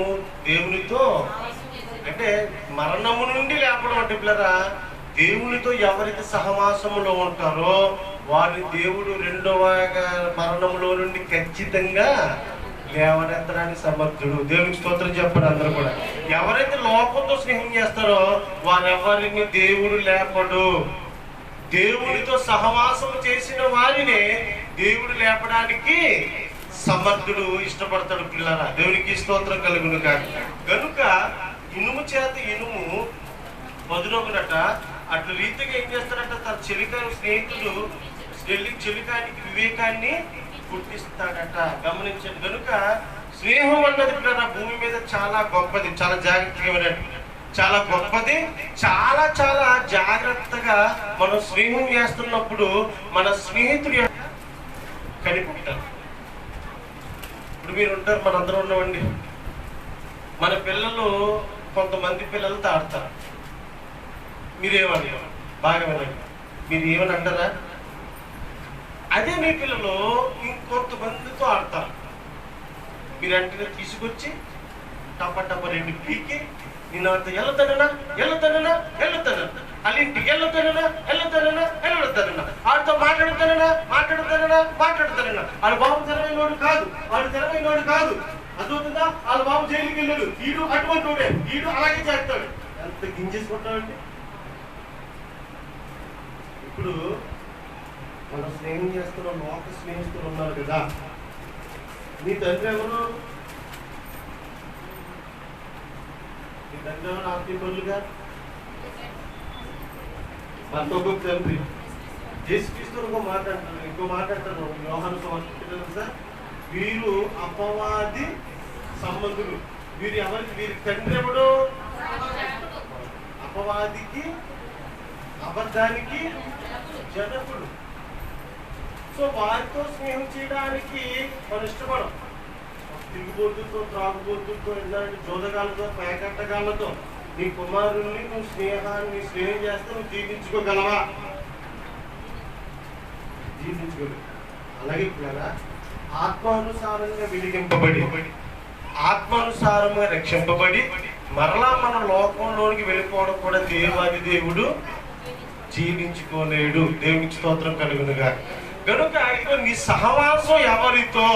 దేవునితో, అంటే మరణము నుండి లేపడం అంటే పిల్లరా, దేవునితో ఎవరైతే సహవాసములో ఉంటారో వారిని దేవుడు రెండవ మరణములో నుండి ఖచ్చితంగా లేవనెత్తడానికి సమర్థుడు. దేవునికి స్తోత్రం చెప్పండి అందరూ కూడా. ఎవరైతే లోకంతో స్నేహం చేస్తారో వారెవరిని దేవుడు లేపడు. దేవునితో సహవాసం చేసిన వారిని దేవుడు లేపడానికి సమర్థుడు, ఇష్టపడతాడు పిల్లరా. దేవునికి స్తోత్రం కలుగును కనుక ఇనుము చేత ఇనుము వదులుకునట అట్లా రీతిగా ఏం చేస్తాడట, తన స్నేహితుడు చెలికానికి వివేకాన్ని పుట్టిస్తాడట. గమనించండి. కనుక స్నేహం అన్నది పిల్లరా భూమి మీద చాలా గొప్పది, చాలా జాగ్రత్తగా చాలా గొప్పది. చాలా చాలా జాగ్రత్తగా మనం స్నేహం చేస్తున్నప్పుడు మన స్నేహితుడు కనిపెట్టాలి. ఇప్పుడు మీరు ఉంటారు, మనందరం ఉన్నామండి. మన పిల్లలు కొంతమంది పిల్లలతో ఆడతారు. మీరేమంటారు? బాగా వినండి. మీరు ఏమని అంటారా? అదే మీ పిల్లలు ఇంకొంతమందితో ఆడతారు. మీరు అంటే తీసుకొచ్చి టప్ప రెండు పీకి నేను అంత ఎల్లతననా అల్లింటికి వెళ్ళతానన్నా ఆడితో మాట్లాడుతానన్నా వాడు బాబు తెరవైనోడు కాదు, అర్థమవుతుందా? వాళ్ళ బాబు జైలుకి వెళ్ళాడు, ఈడు అటువంటి వాడే, ఈడు అలాగే చేస్తాడు. ఎంత గింజేసుకుంటామండి. ఇప్పుడు మనం స్నేహం చేస్తున్న లోక స్నేహితులు ఉన్నారు కదా. నీ తండ్రి ఎవరు? నీ తండ్రి ఎవరు? ఆత్మీయులుగా మనతో ఒక తండ్రి యేసుక్రీస్తు ఇంకో మాట్లాడతారు యోహాను సువార్త. వీరు అపవాది సంబంధులు. వీరు ఎవరికి? వీరి తండ్రి ఎవడు? అపవాదికి, అబద్ధానికి జనకుడు. సో వారితో స్నేహం చేయడానికి మనం ఇష్టపడం. తిరుగుబోతులతో, త్రాగుబోతులతో, ఇలాంటి జోదగాళ్ళతో, పేకట్టగాళ్ళతో నీ కుమారుల్ని నువ్వు స్నేహం చేస్తే నువ్వు జీవించుకోగలవా? జీవించుకోగలవు. అలాగే కదా ఆత్మానుసారంగా వెలిగింపబడి, ఆత్మానుసారంగా రక్షింపబడి మరలా మన లోకంలోనికి వెళ్ళిపోవడం కూడా దేవాది దేవుడు జీవించుకోలేడు. దేవునికి స్తోత్రం కలుగునుగా. కనుక ఇప్పుడు నీ సహవాసం ఎవరితో?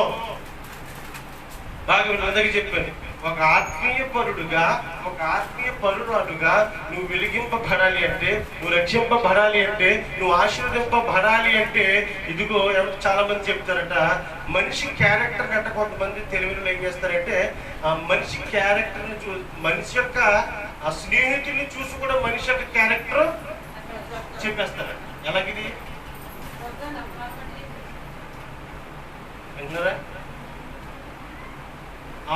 బాగా అందరికీ చెప్పాను, ఒక ఆత్మీయ పరుడుగా నువ్వు వెలిగింపబడాలి అంటే, నువ్వు రక్షింపబడాలి అంటే, నువ్వు ఆశీర్వదింపబడాలి అంటే, ఇదిగో చాలా మంది చెప్తారట మనిషి క్యారెక్టర్ గట్ట. కొంతమంది తెలివిలో ఏం చేస్తారంటే ఆ మనిషి క్యారెక్టర్ని మనిషి యొక్క ఆ స్నేహితుల్ని చూసి కూడా మనిషి యొక్క క్యారెక్టర్ చెప్పేస్తారు. ఎలాగిది విన్నారా?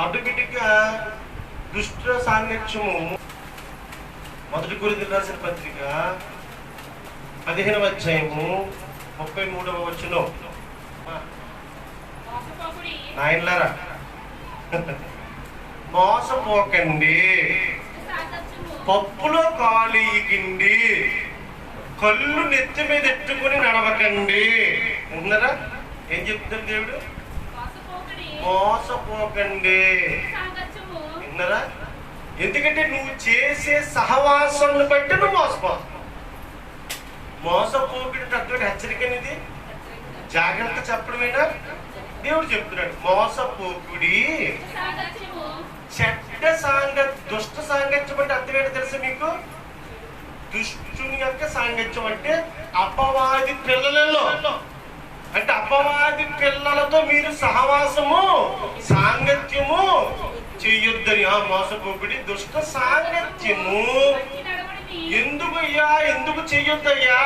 ఆటోమేటిక్ గా దుష్ట సాంగత్యము. మొదటి కొరింథీయులకు రాసిన పత్రిక 15వ అధ్యాయము 33వ వచనం. నాయనలారా మోసపోకండి, పప్పులో కాలీకిండి, కళ్ళు నెత్తి మీద ఎట్టుకుని నడవకండి. విన్నారా? ఏం చెప్తారు దేవుడు? మోసపోకండి. విన్నారా? ఎందుకంటే నువ్వు చేసే సహవాసాన్ని బట్టి నువ్వు మోసపోకుడి అటువంటి హెచ్చరిక అనేది జాగ్రత్త చెప్పడమేనా? దేవుడు చెప్తున్నాడు మోసపోకుడి. దుష్ట సాంగత్యం అంటే అర్థం ఏంటో తెలుసా మీకు? దుష్టుని యొక్క సాంగత్యం అంటే అపవాది పిల్లలలో, అంటే అపవాది పిల్లలతో మీరు సహవాసము సాంగత్యము చెయ్యొద్దని. ఆ మోసపోకుడి దుష్ట సాంగత్యము ఎందుకు చెయ్యొద్దయ్యా?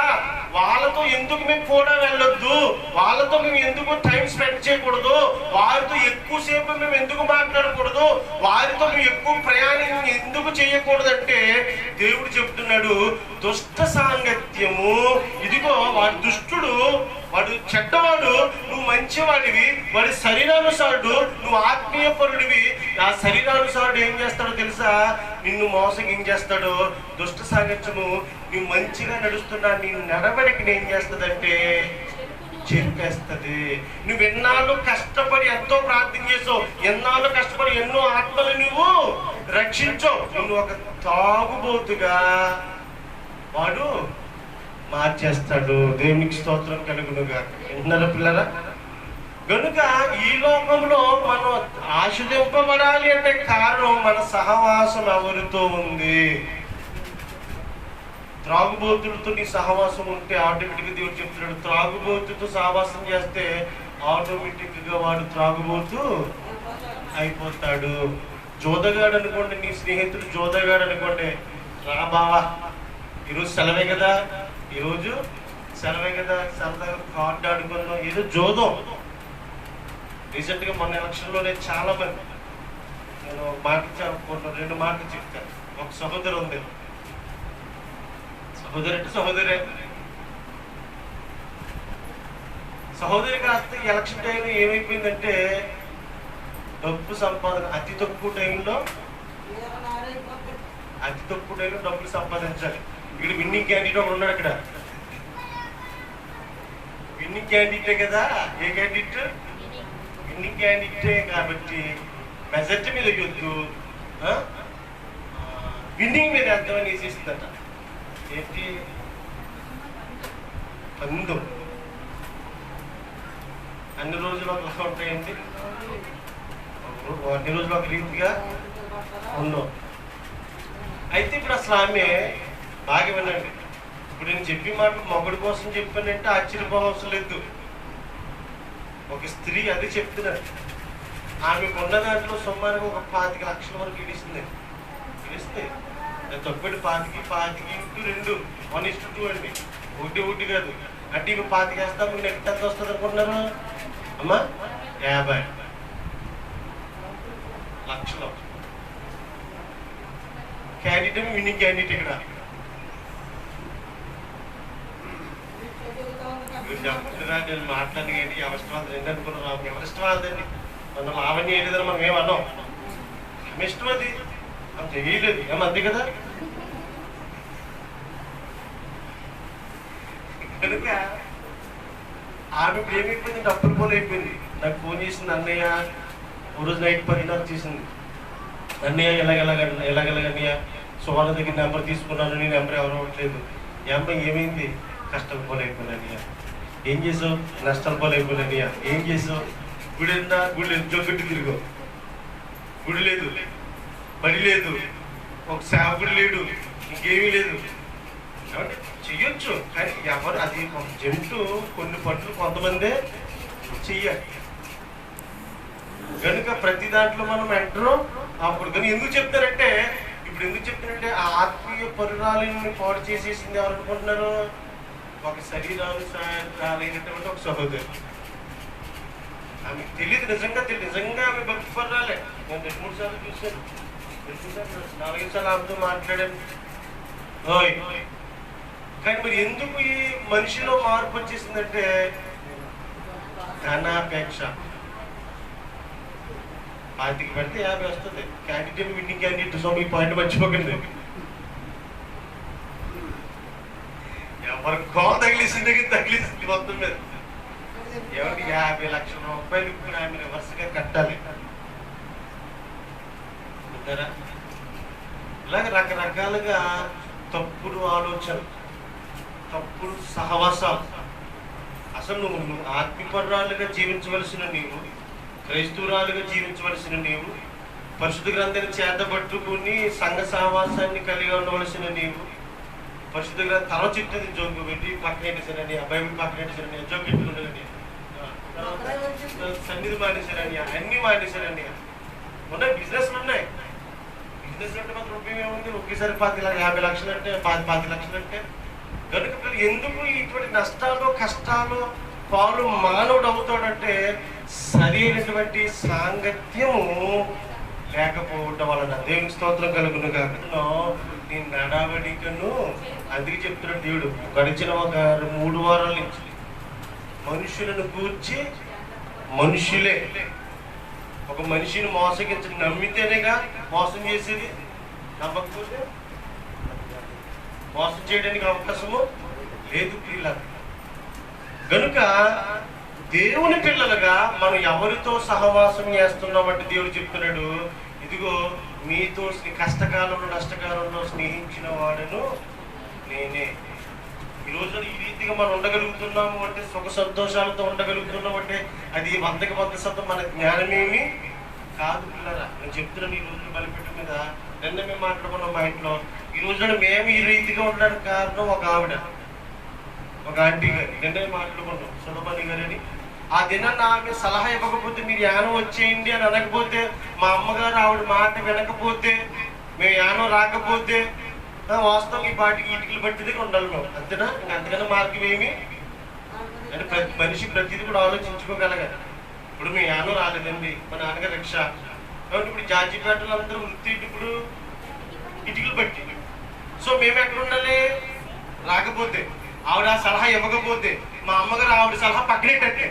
వాళ్ళతో ఎందుకు మేము కూడా వెళ్ళొద్దు, వాళ్ళతో మేము ఎందుకు టైం స్పెండ్ చేయకూడదు, వారితో ఎక్కువసేపు మేము ఎందుకు మాట్లాడకూడదు, వారితో మేము ఎక్కువ ప్రయాణం ఎందుకు చేయకూడదు అంటే దేవుడు చెప్తున్నాడు, దుష్ట సాంగత్యము, ఇదిగో వాడు దుష్టుడు, వాడు చెడ్డవాడు, నువ్వు మంచివాడివి, వాడి శరీరానుసారుడు, నువ్వు ఆత్మీయ పరుడివి. ఆ శరీరానుసారుడు ఏం చేస్తాడో తెలుసా? నిన్ను మోసగించేస్తాడు. దుష్ట సాంగత్యము నువ్వు మంచిగా నడుస్తున్నా నీ నడవడికి ఏం చేస్తుందంటే చెరిపేస్తుంది. నువ్వు ఎన్నాళ్ళు కష్టపడి ఎంతో ప్రార్థన చేసావు, ఎన్నాళ్ళు కష్టపడి ఎన్నో ఆత్మలు నువ్వు రక్షించావు, నువ్వు ఒక తాగుబోతుగా వాడు మార్చేస్తాడు. దేవునికి స్తోత్రం కలుగునుగా. విన్నారా పిల్లరా? కనుక ఈ లోకంలో మనం ఆశీర్వదింపబడాలి అంటే కారణం మన సహవాసం ఎవరితో ఉంది. త్రాగుబోతులతో నీ సహవాసం ఉంటే ఆటోమేటిక్గా దేవుడు చెప్తున్నాడు, త్రాగుబోతుతో సహవాసం చేస్తే ఆటోమేటిక్గా వాడు త్రాగుబోతు అయిపోతాడు. జోదగాడు అనుకోండి, నీ స్నేహితుడు జోదగాడు అనుకోండి, రా బావా ఈరోజు సెలవే కదా, ఈరోజు సెలవే కదా, సరదాగా కార్డు ఆడుకుందాం, ఏదో జోదం. రీసెంట్గా మొన్న ఎలక్షన్లోనే చాలా మంది, నేను రెండు మాటలు చెప్తాను. ఒక సహోదరు ఉంది, సహోదరి కాస్త ఎలక్షన్ టైంలో ఏమైపోయిందంటే డబ్బు సంపాదన అతి తక్కువ టైంలో డబ్బులు సంపాదించాలి. ఇక్కడ విన్నింగ్ క్యాండిడేట్ ఒకడు ఉన్నాడు. అక్కడ విన్నింగ్ క్యాండిడేటే కదా. ఏ క్యాండిడేట్? విన్నింగ్ క్యాండిడేటే. కాబట్టి మెజారిటీ మీద వద్దు, విన్నింగ్ మీద వేద్దామని వేసేసిందట. ఏంటి? పందెం. అన్ని రోజులు ఒక ఉంటాయండి, అన్ని రోజులు ఒక రీతిగా ఉండవు. అయితే ఇప్పుడు అసలు ఆమె బాగా వినండి, ఇప్పుడు నేను చెప్పి మాట మొగుడి కోసం చెప్పానంటే ఆశ్చర్యపోవసం లేదు. ఒక స్త్రీ అది చెప్తున్నాడు, ఆమెకు ఉన్న దాంట్లో సుమారుగా ఒక 25 లక్షల వరకు ఇడిస్తుంది. తప్పటి 25 × 2 1:2 అండి, 1 కాదు. అంటే ఇవి 25 వేస్తాం, మీకు నెట్ ఎంత వస్తుంది అనుకుంటున్నారు అమ్మా? 50 లక్షలు. Candidate winning candidate. ఇక్కడ నేను మాట్లాడి ఎవరిష్టం వాళ్ళది ఏంటి అనుకున్నాను. ఎవరిష్టం వాళ్ళదండి, మనం లావణ్యం వేయలేదని మనం ఏమన్నాం. ఆమె ఇష్టం, అది ఆమె చేయలేదు, ఏమంతే కదా. కనుక ఆమె ఇప్పుడు ఏమైపోయింది, డబ్బులు పోలు అయిపోయింది. నాకు ఫోన్ చేసింది అన్నయ్య, ఓ రోజు నైట్ 10 చేసింది. అన్నయ్య ఎలాగన్నయ్య సువర్ణ దగ్గర నెంబర్ తీసుకున్నాను, నీ నెంబర్ ఎవరు అవ్వట్లేదు. ఈ అమ్మాయి ఏమైంది? కష్టాలు పోలైపోయింది అన్నయ్య. ఏం చేసావు? నష్టాలు పోలైపోయింది అన్నయ్య. ఏం చేసావు? గుడి లేదు, జొగ్గట్టు తిరుగు, గుడి లేదు, బడి లేదు, ఒక సేవకుడు లేడు, ఇంకేమీ లేదు. చెయ్యొచ్చు, కానీ ఎవరు అది జంటు కొన్ని పనులు కొంతమందే చెయ్యాలి. కనుక ప్రతి దాంట్లో మనం ఎంటరు అప్పుడు. కానీ ఎందుకు చెప్తారంటే, ఇప్పుడు ఎందుకు చెప్తారంటే ఆ ఆత్మీయ పరురాలని పాడు చేసేసింది ఎవరు అనుకుంటున్నారు? ఒక శరీరానుసారైనటువంటి ఒక సహోదరి. ఆమెకు తెలియదు, నిజంగా ఆమె భక్తి పరురాలే. నేను 2-3 సార్లు చూశాను, 4-5 సార్లు ఆమెతో మాట్లాడాను. కానీ మరి ఎందుకు ఈ మనిషిలో మార్పు వచ్చేసిందంటే ధనాపేక్ష. 25 పెడితే 50 వస్తుంది. Candidate winning candidate. సో మీ పాయింట్ మర్చిపోకండి. ఎవరి గో తగిలిసింది మొత్తం మీద. ఎవరికి 50 లక్షల రూపాయలు ఇప్పుడు ఆమె రివర్స్గా కట్టాలి. ఇలాగ రకరకాలుగా తప్పుడు ఆలోచన, తప్పుడు సహవాసాలు. అసలు నువ్వు ఆత్మీయపరురాలుగా జీవించవలసిన నీవు, క్రైస్తవురాలుగా జీవించవలసిన నీవు, పరిశుద్ధ గ్రంథాన్ని చేతబట్టుకుని సంఘ సహవాసాన్ని కలిగి ఉండవలసిన నీవు, పరిశుద్ధ గ్రంథం తల చెప్తుంది జోకు పెట్టి పక్కనేసారని, బైబిల్ పక్కనేసారని, జోకు పెట్టుకున్నారని, సన్నిధి మానేశారని, అన్ని మానేశారని. ఉన్నాయి బిజినెస్లు ఉన్నాయి. బిజినెస్ అంటే మాత్రం రూపాయి ఏముంది? ఒకేసారి 50 లక్షలు అంటే 5 లక్షలు అంటే కనుక ఎందుకు ఇటువంటి నష్టాలు కష్టాలు పాలు మానవుడు అవుతాడంటే సరైనటువంటి సాంగత్యము లేకపోవడం వలన. దేవునికి స్తోత్రం కలుగును కాక నీ నడవడికను అందుకే చెప్తున్నాడు దేవుడు. గడిచిన ఒక 3 వారాల నుంచి మనుషులను కూర్చి మనుషులే ఒక మనిషిని మోసగించి నమ్మితేనేగా మోసం చేసేది. నమ్మకపోతే మోసం చేయడానికి అవకాశము లేదు పిల్లలు. కనుక దేవుని పిల్లలుగా మనం ఎవరితో సహవాసం చేస్తున్నామంటే దేవుడు చెప్తున్నాడు, ఇదిగో మీతో కష్టకాలంలో నష్టకాలంలో స్నేహించిన వాడును నేనే. ఈ రోజున ఈ రీతిగా మనం ఉండగలుగుతున్నాము అంటే, సుఖ సంతోషాలతో ఉండగలుగుతున్నాం అంటే అది 100% మన జ్ఞానమేమి కాదు పిల్లరా. నేను చెప్తున్నాను ఈ రోజున బలిపెట్టు మీద నిన్న మేము మాట్లాడుకున్నాం మా ఇంట్లో. ఈ రోజున మేము ఈ రీతిగా ఉండడానికి కారణం ఒక ఆవిడ, ఒక ఆంటీ గారు. నిన్నే మాట్లాడుకున్నాం సులభని గారని. ఆ దినాన్ని ఆమె సలహా ఇవ్వకపోతే మీరు యానం వచ్చేయండి అని అనకపోతే, మా అమ్మగారు ఆవిడ మాట వినకపోతే, మేము యానం రాకపోతే వాస్తవం ఈ పాటికి ఇటుకలు బట్టి దగ్గర ఉండాలి మేము. అంతేనా? ఇంకా అంతకన్నా మార్గం ఏమి అంటే ప్రతి మనిషి ప్రతిదీ కూడా ఆలోచించుకోగలగాలి. ఇప్పుడు మేము యానం రాలేదండి, మా నాన్నగారు రిక్షా కాబట్టి ఇప్పుడు జాజీపేటలో అందరూ వృత్తి ఇప్పుడు ఇటుకలు బట్టి. సో మేము ఎక్కడ ఉండాలి? రాకపోతే ఆవిడ సలహా ఇవ్వకపోతే మా అమ్మగారు ఆవిడ సలహా పక్కనెట్టే.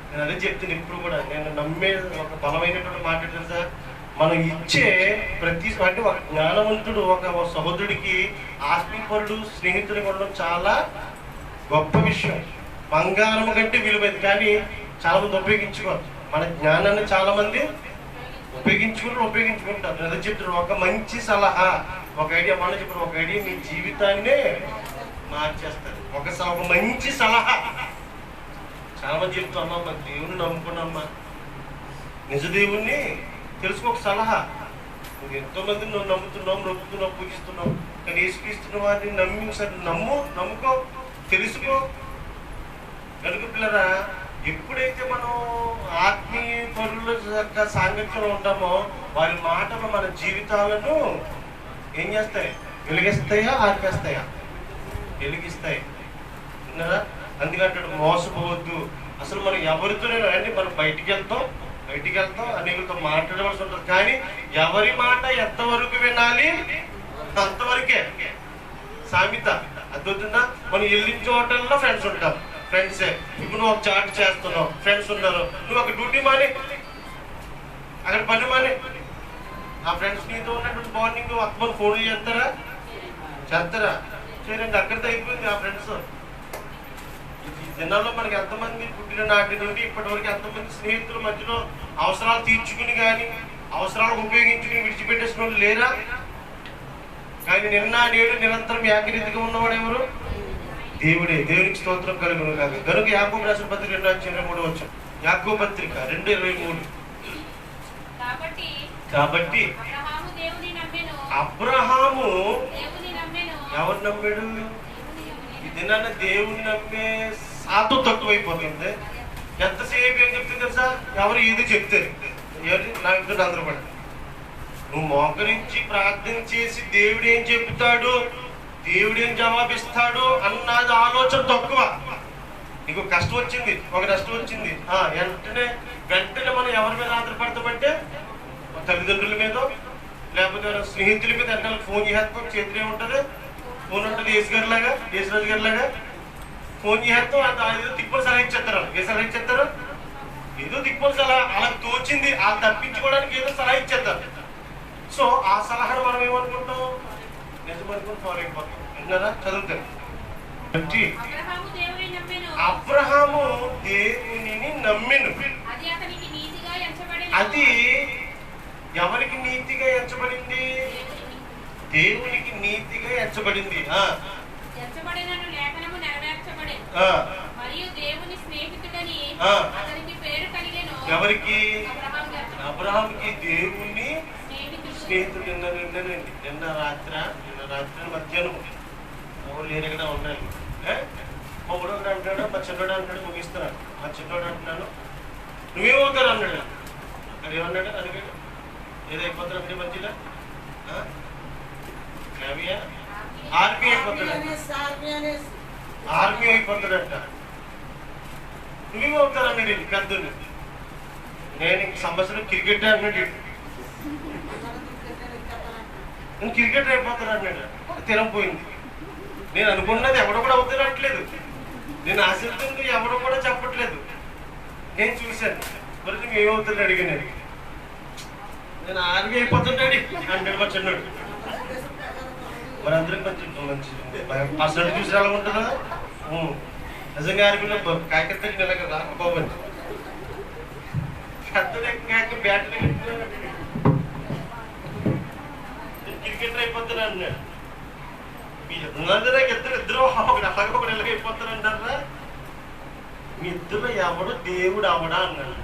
నేను అదే చెప్తాను ఇప్పుడు కూడా. నేను నమ్మే ఒక బలమైనటువంటి మాట తెలుసా, మనం ఇచ్చే ప్రతి అంటే ఒక జ్ఞానవంతుడు ఒక సహోదరుడికి ఆత్మీయపరుడు స్నేహితుడిగా ఉండడం చాలా గొప్ప విషయం. బంగారం కంటే విలువైంది. కానీ చాలా మంది ఉపయోగించుకోరు. మన జ్ఞానాన్ని చాలా మంది ఉపయోగించుకుంటారు. అదే చెప్తున్నారు, ఒక మంచి సలహా, ఒక ఐడియా. మనం చెప్పారు, ఒక ఐడియా మీ జీవితాన్నే మార్చేస్తారు. ఒక మంచి సలహా. చాలా మంది చెప్తున్నాం, మన దేవుని నమ్ముకున్నామ్మా, నిజ దేవుణ్ణి తెలుసుకో. ఒక సలహా. నువ్వు ఎంతో మందిని నువ్వు నమ్ముతున్నావు, నొప్పుతున్నావు, పూజిస్తున్నావు, కానీ ఏసుక్రీస్తున్న వారిని నమ్మి సరే నమ్ముకో, తెలుసుకో. కనుక పిల్లరా, ఎప్పుడైతే మనం ఆత్మీయ పరుల యొక్క సాంగత్యంలో ఉంటామో వారి మాటలు మన జీవితాలను ఏం చేస్తాయి? వెలిగిస్తాయా ఆర్పేస్తాయా? వెలిగిస్తాయి. విన్నారా? అందుకంటే మోసపోవద్దు. అసలు మనం ఎవరితోనైనా అంటే మనం బయటికి వెళ్తాం అనేకలతో మాట్లాడవలసి ఉంటుంది. కానీ ఎవరి మాట ఎంతవరకు వినాలి అంతవరకే. సామెత అర్థవుతుందా? మనం వెళ్ళిన చోటల్లో ఫ్రెండ్స్ ఉంటారు, ఫ్రెండ్సే. ఇప్పుడు నువ్వు ఒక చాట్ చేస్తున్నావు, ఫ్రెండ్స్ ఉన్నారు. నువ్వు ఒక డ్యూటీ మాని, అక్కడ పని మాని, ఆ ఫ్రెండ్స్ నీతో ఉన్నటువంటి మార్నింగ్ అత్తమని ఫోన్ చేస్తారా? చేయండి. అక్కడితో అయిపోయింది ఆ ఫ్రెండ్స్. దినాల్లో మనకి ఎంతమంది పుట్టిన నాటి నుండి ఇప్పటి వరకు ఎంతమంది స్నేహితుల మధ్యలో అవసరాలు తీర్చుకుని కానీ అవసరాలు ఉపయోగించుకుని విడిచిపెట్టేసిన వాళ్ళు లేరా? కానీ నిన్న నేడు నిరంతరం ఏకరీతిగా ఉన్నవాడు ఎవరు? దేవుడే. దేవునికి స్తోత్రం కలుగును కాక. కనుక యాకోబు రాసిన పత్రిక 2:23 వచ్చాం. యాకోబు పత్రిక 2:23. కాబట్టి అబ్రహాము ఎవరు నమ్మాడు? ఈ దినాన్న దేవుని నమ్మే సాధు తక్కువైపోతుంది. ఎంతసేపు ఏం చెప్తుంది తెలుసా? ఎవరు ఏదో చెప్తారు, నాకు అందరూ పడ. నువ్వు మోకరించి ప్రార్థన చేసి దేవుడు ఏం చెప్తాడు, దేవుడు ఏం జవాబిస్తాడు అన్నది ఆలోచన తక్కువ. నీకు కష్టం వచ్చింది, ఒక నష్టం వచ్చింది, వెంటనే మనం ఎవరి మీద ఆధారపడతామంటే తల్లిదండ్రుల మీద లేకపోతే స్నేహితుల మీద వెంటనే ఫోన్ చేస్తాం. చేతిలో ఏముంటుంది? ఫోన్ ఉంటుంది. యేసురాజు గారిలాగా ఫోన్ చేస్తాం. ఏదో తిప్పలు సలహా ఇచ్చేస్తారు. ఏ సలహా ఇచ్చేస్తారు? ఏదో తిప్పలు సలహా అలా తోచింది వాళ్ళు తప్పించుకోవడానికి ఏదో సలహా ఇచ్చేస్తారు. సో ఆ సలహాను మనం ఏమనుకుంటాం? నిజమనుకుని ఫాలో అయిపోతాం. విన్నారా? చదువుతారు. అబ్రహాము దేవునిని నమ్మెను. అది ఎవరికి నీతిగా ఎంచబడింది? దేవునికి నీతిగా ఎంచబడింది. ఎవరికి? అబ్రహాంకి దేవుని స్నేహితుడు. నిన్న రాత్రి మధ్యాహ్నం లేనక్కడ ఉన్నాయి. మా ఊడోడు అంటాడు, మా చిన్నోడు అంటాడు, ముగిస్తున్నాడు. మా చిన్నోడు అంటున్నాను, నువ్వేమవుతారు అన్నాడు. అక్కడ ఏమన్నాడు? అడిగాడు, ఏదో అయిపోతారు అక్కడి మధ్యలో ఆర్పిఎఫ్ అయిపోతాడు, ఆర్మీ అయిపోతాడంట. నువ్వేమవుతారన్నాడు పెద్దలు. నేను ఇంక సంవత్సరం క్రికెట్ అన్నాడు, నేను క్రికెటర్ అయిపోతాను అన్నాడు. తినపోయింది. నేను అనుకున్నది ఎవడో కూడా అవుతానట్లేదు, నేను ఆశిస్తుంది ఎవడో కూడా చెప్పట్లేదు. నేను చూశాను. మరి నువ్వు ఏమవుతుంది అడిగాను. నేను ఆర్మీ అయిపోతున్నాడు అంటే మా చిన్నాడు. మరి అందరికి కొంచెం మంచి పర్సెంట్ చూసి ఎలా ఉంటుందా? నిజంగా ఆర్మీలో కాకెత్తకి నెలకి రాకపోవని బ్యాట్ క్రికెటర్ అయిపోతాను అన్నాడు. మీ ఇద్దరు అలాగే ఒక నెలగా అయిపోతారంటారా? మీ ఇద్దరు ఎవడు దేవుడు అవడా అన్నాడు.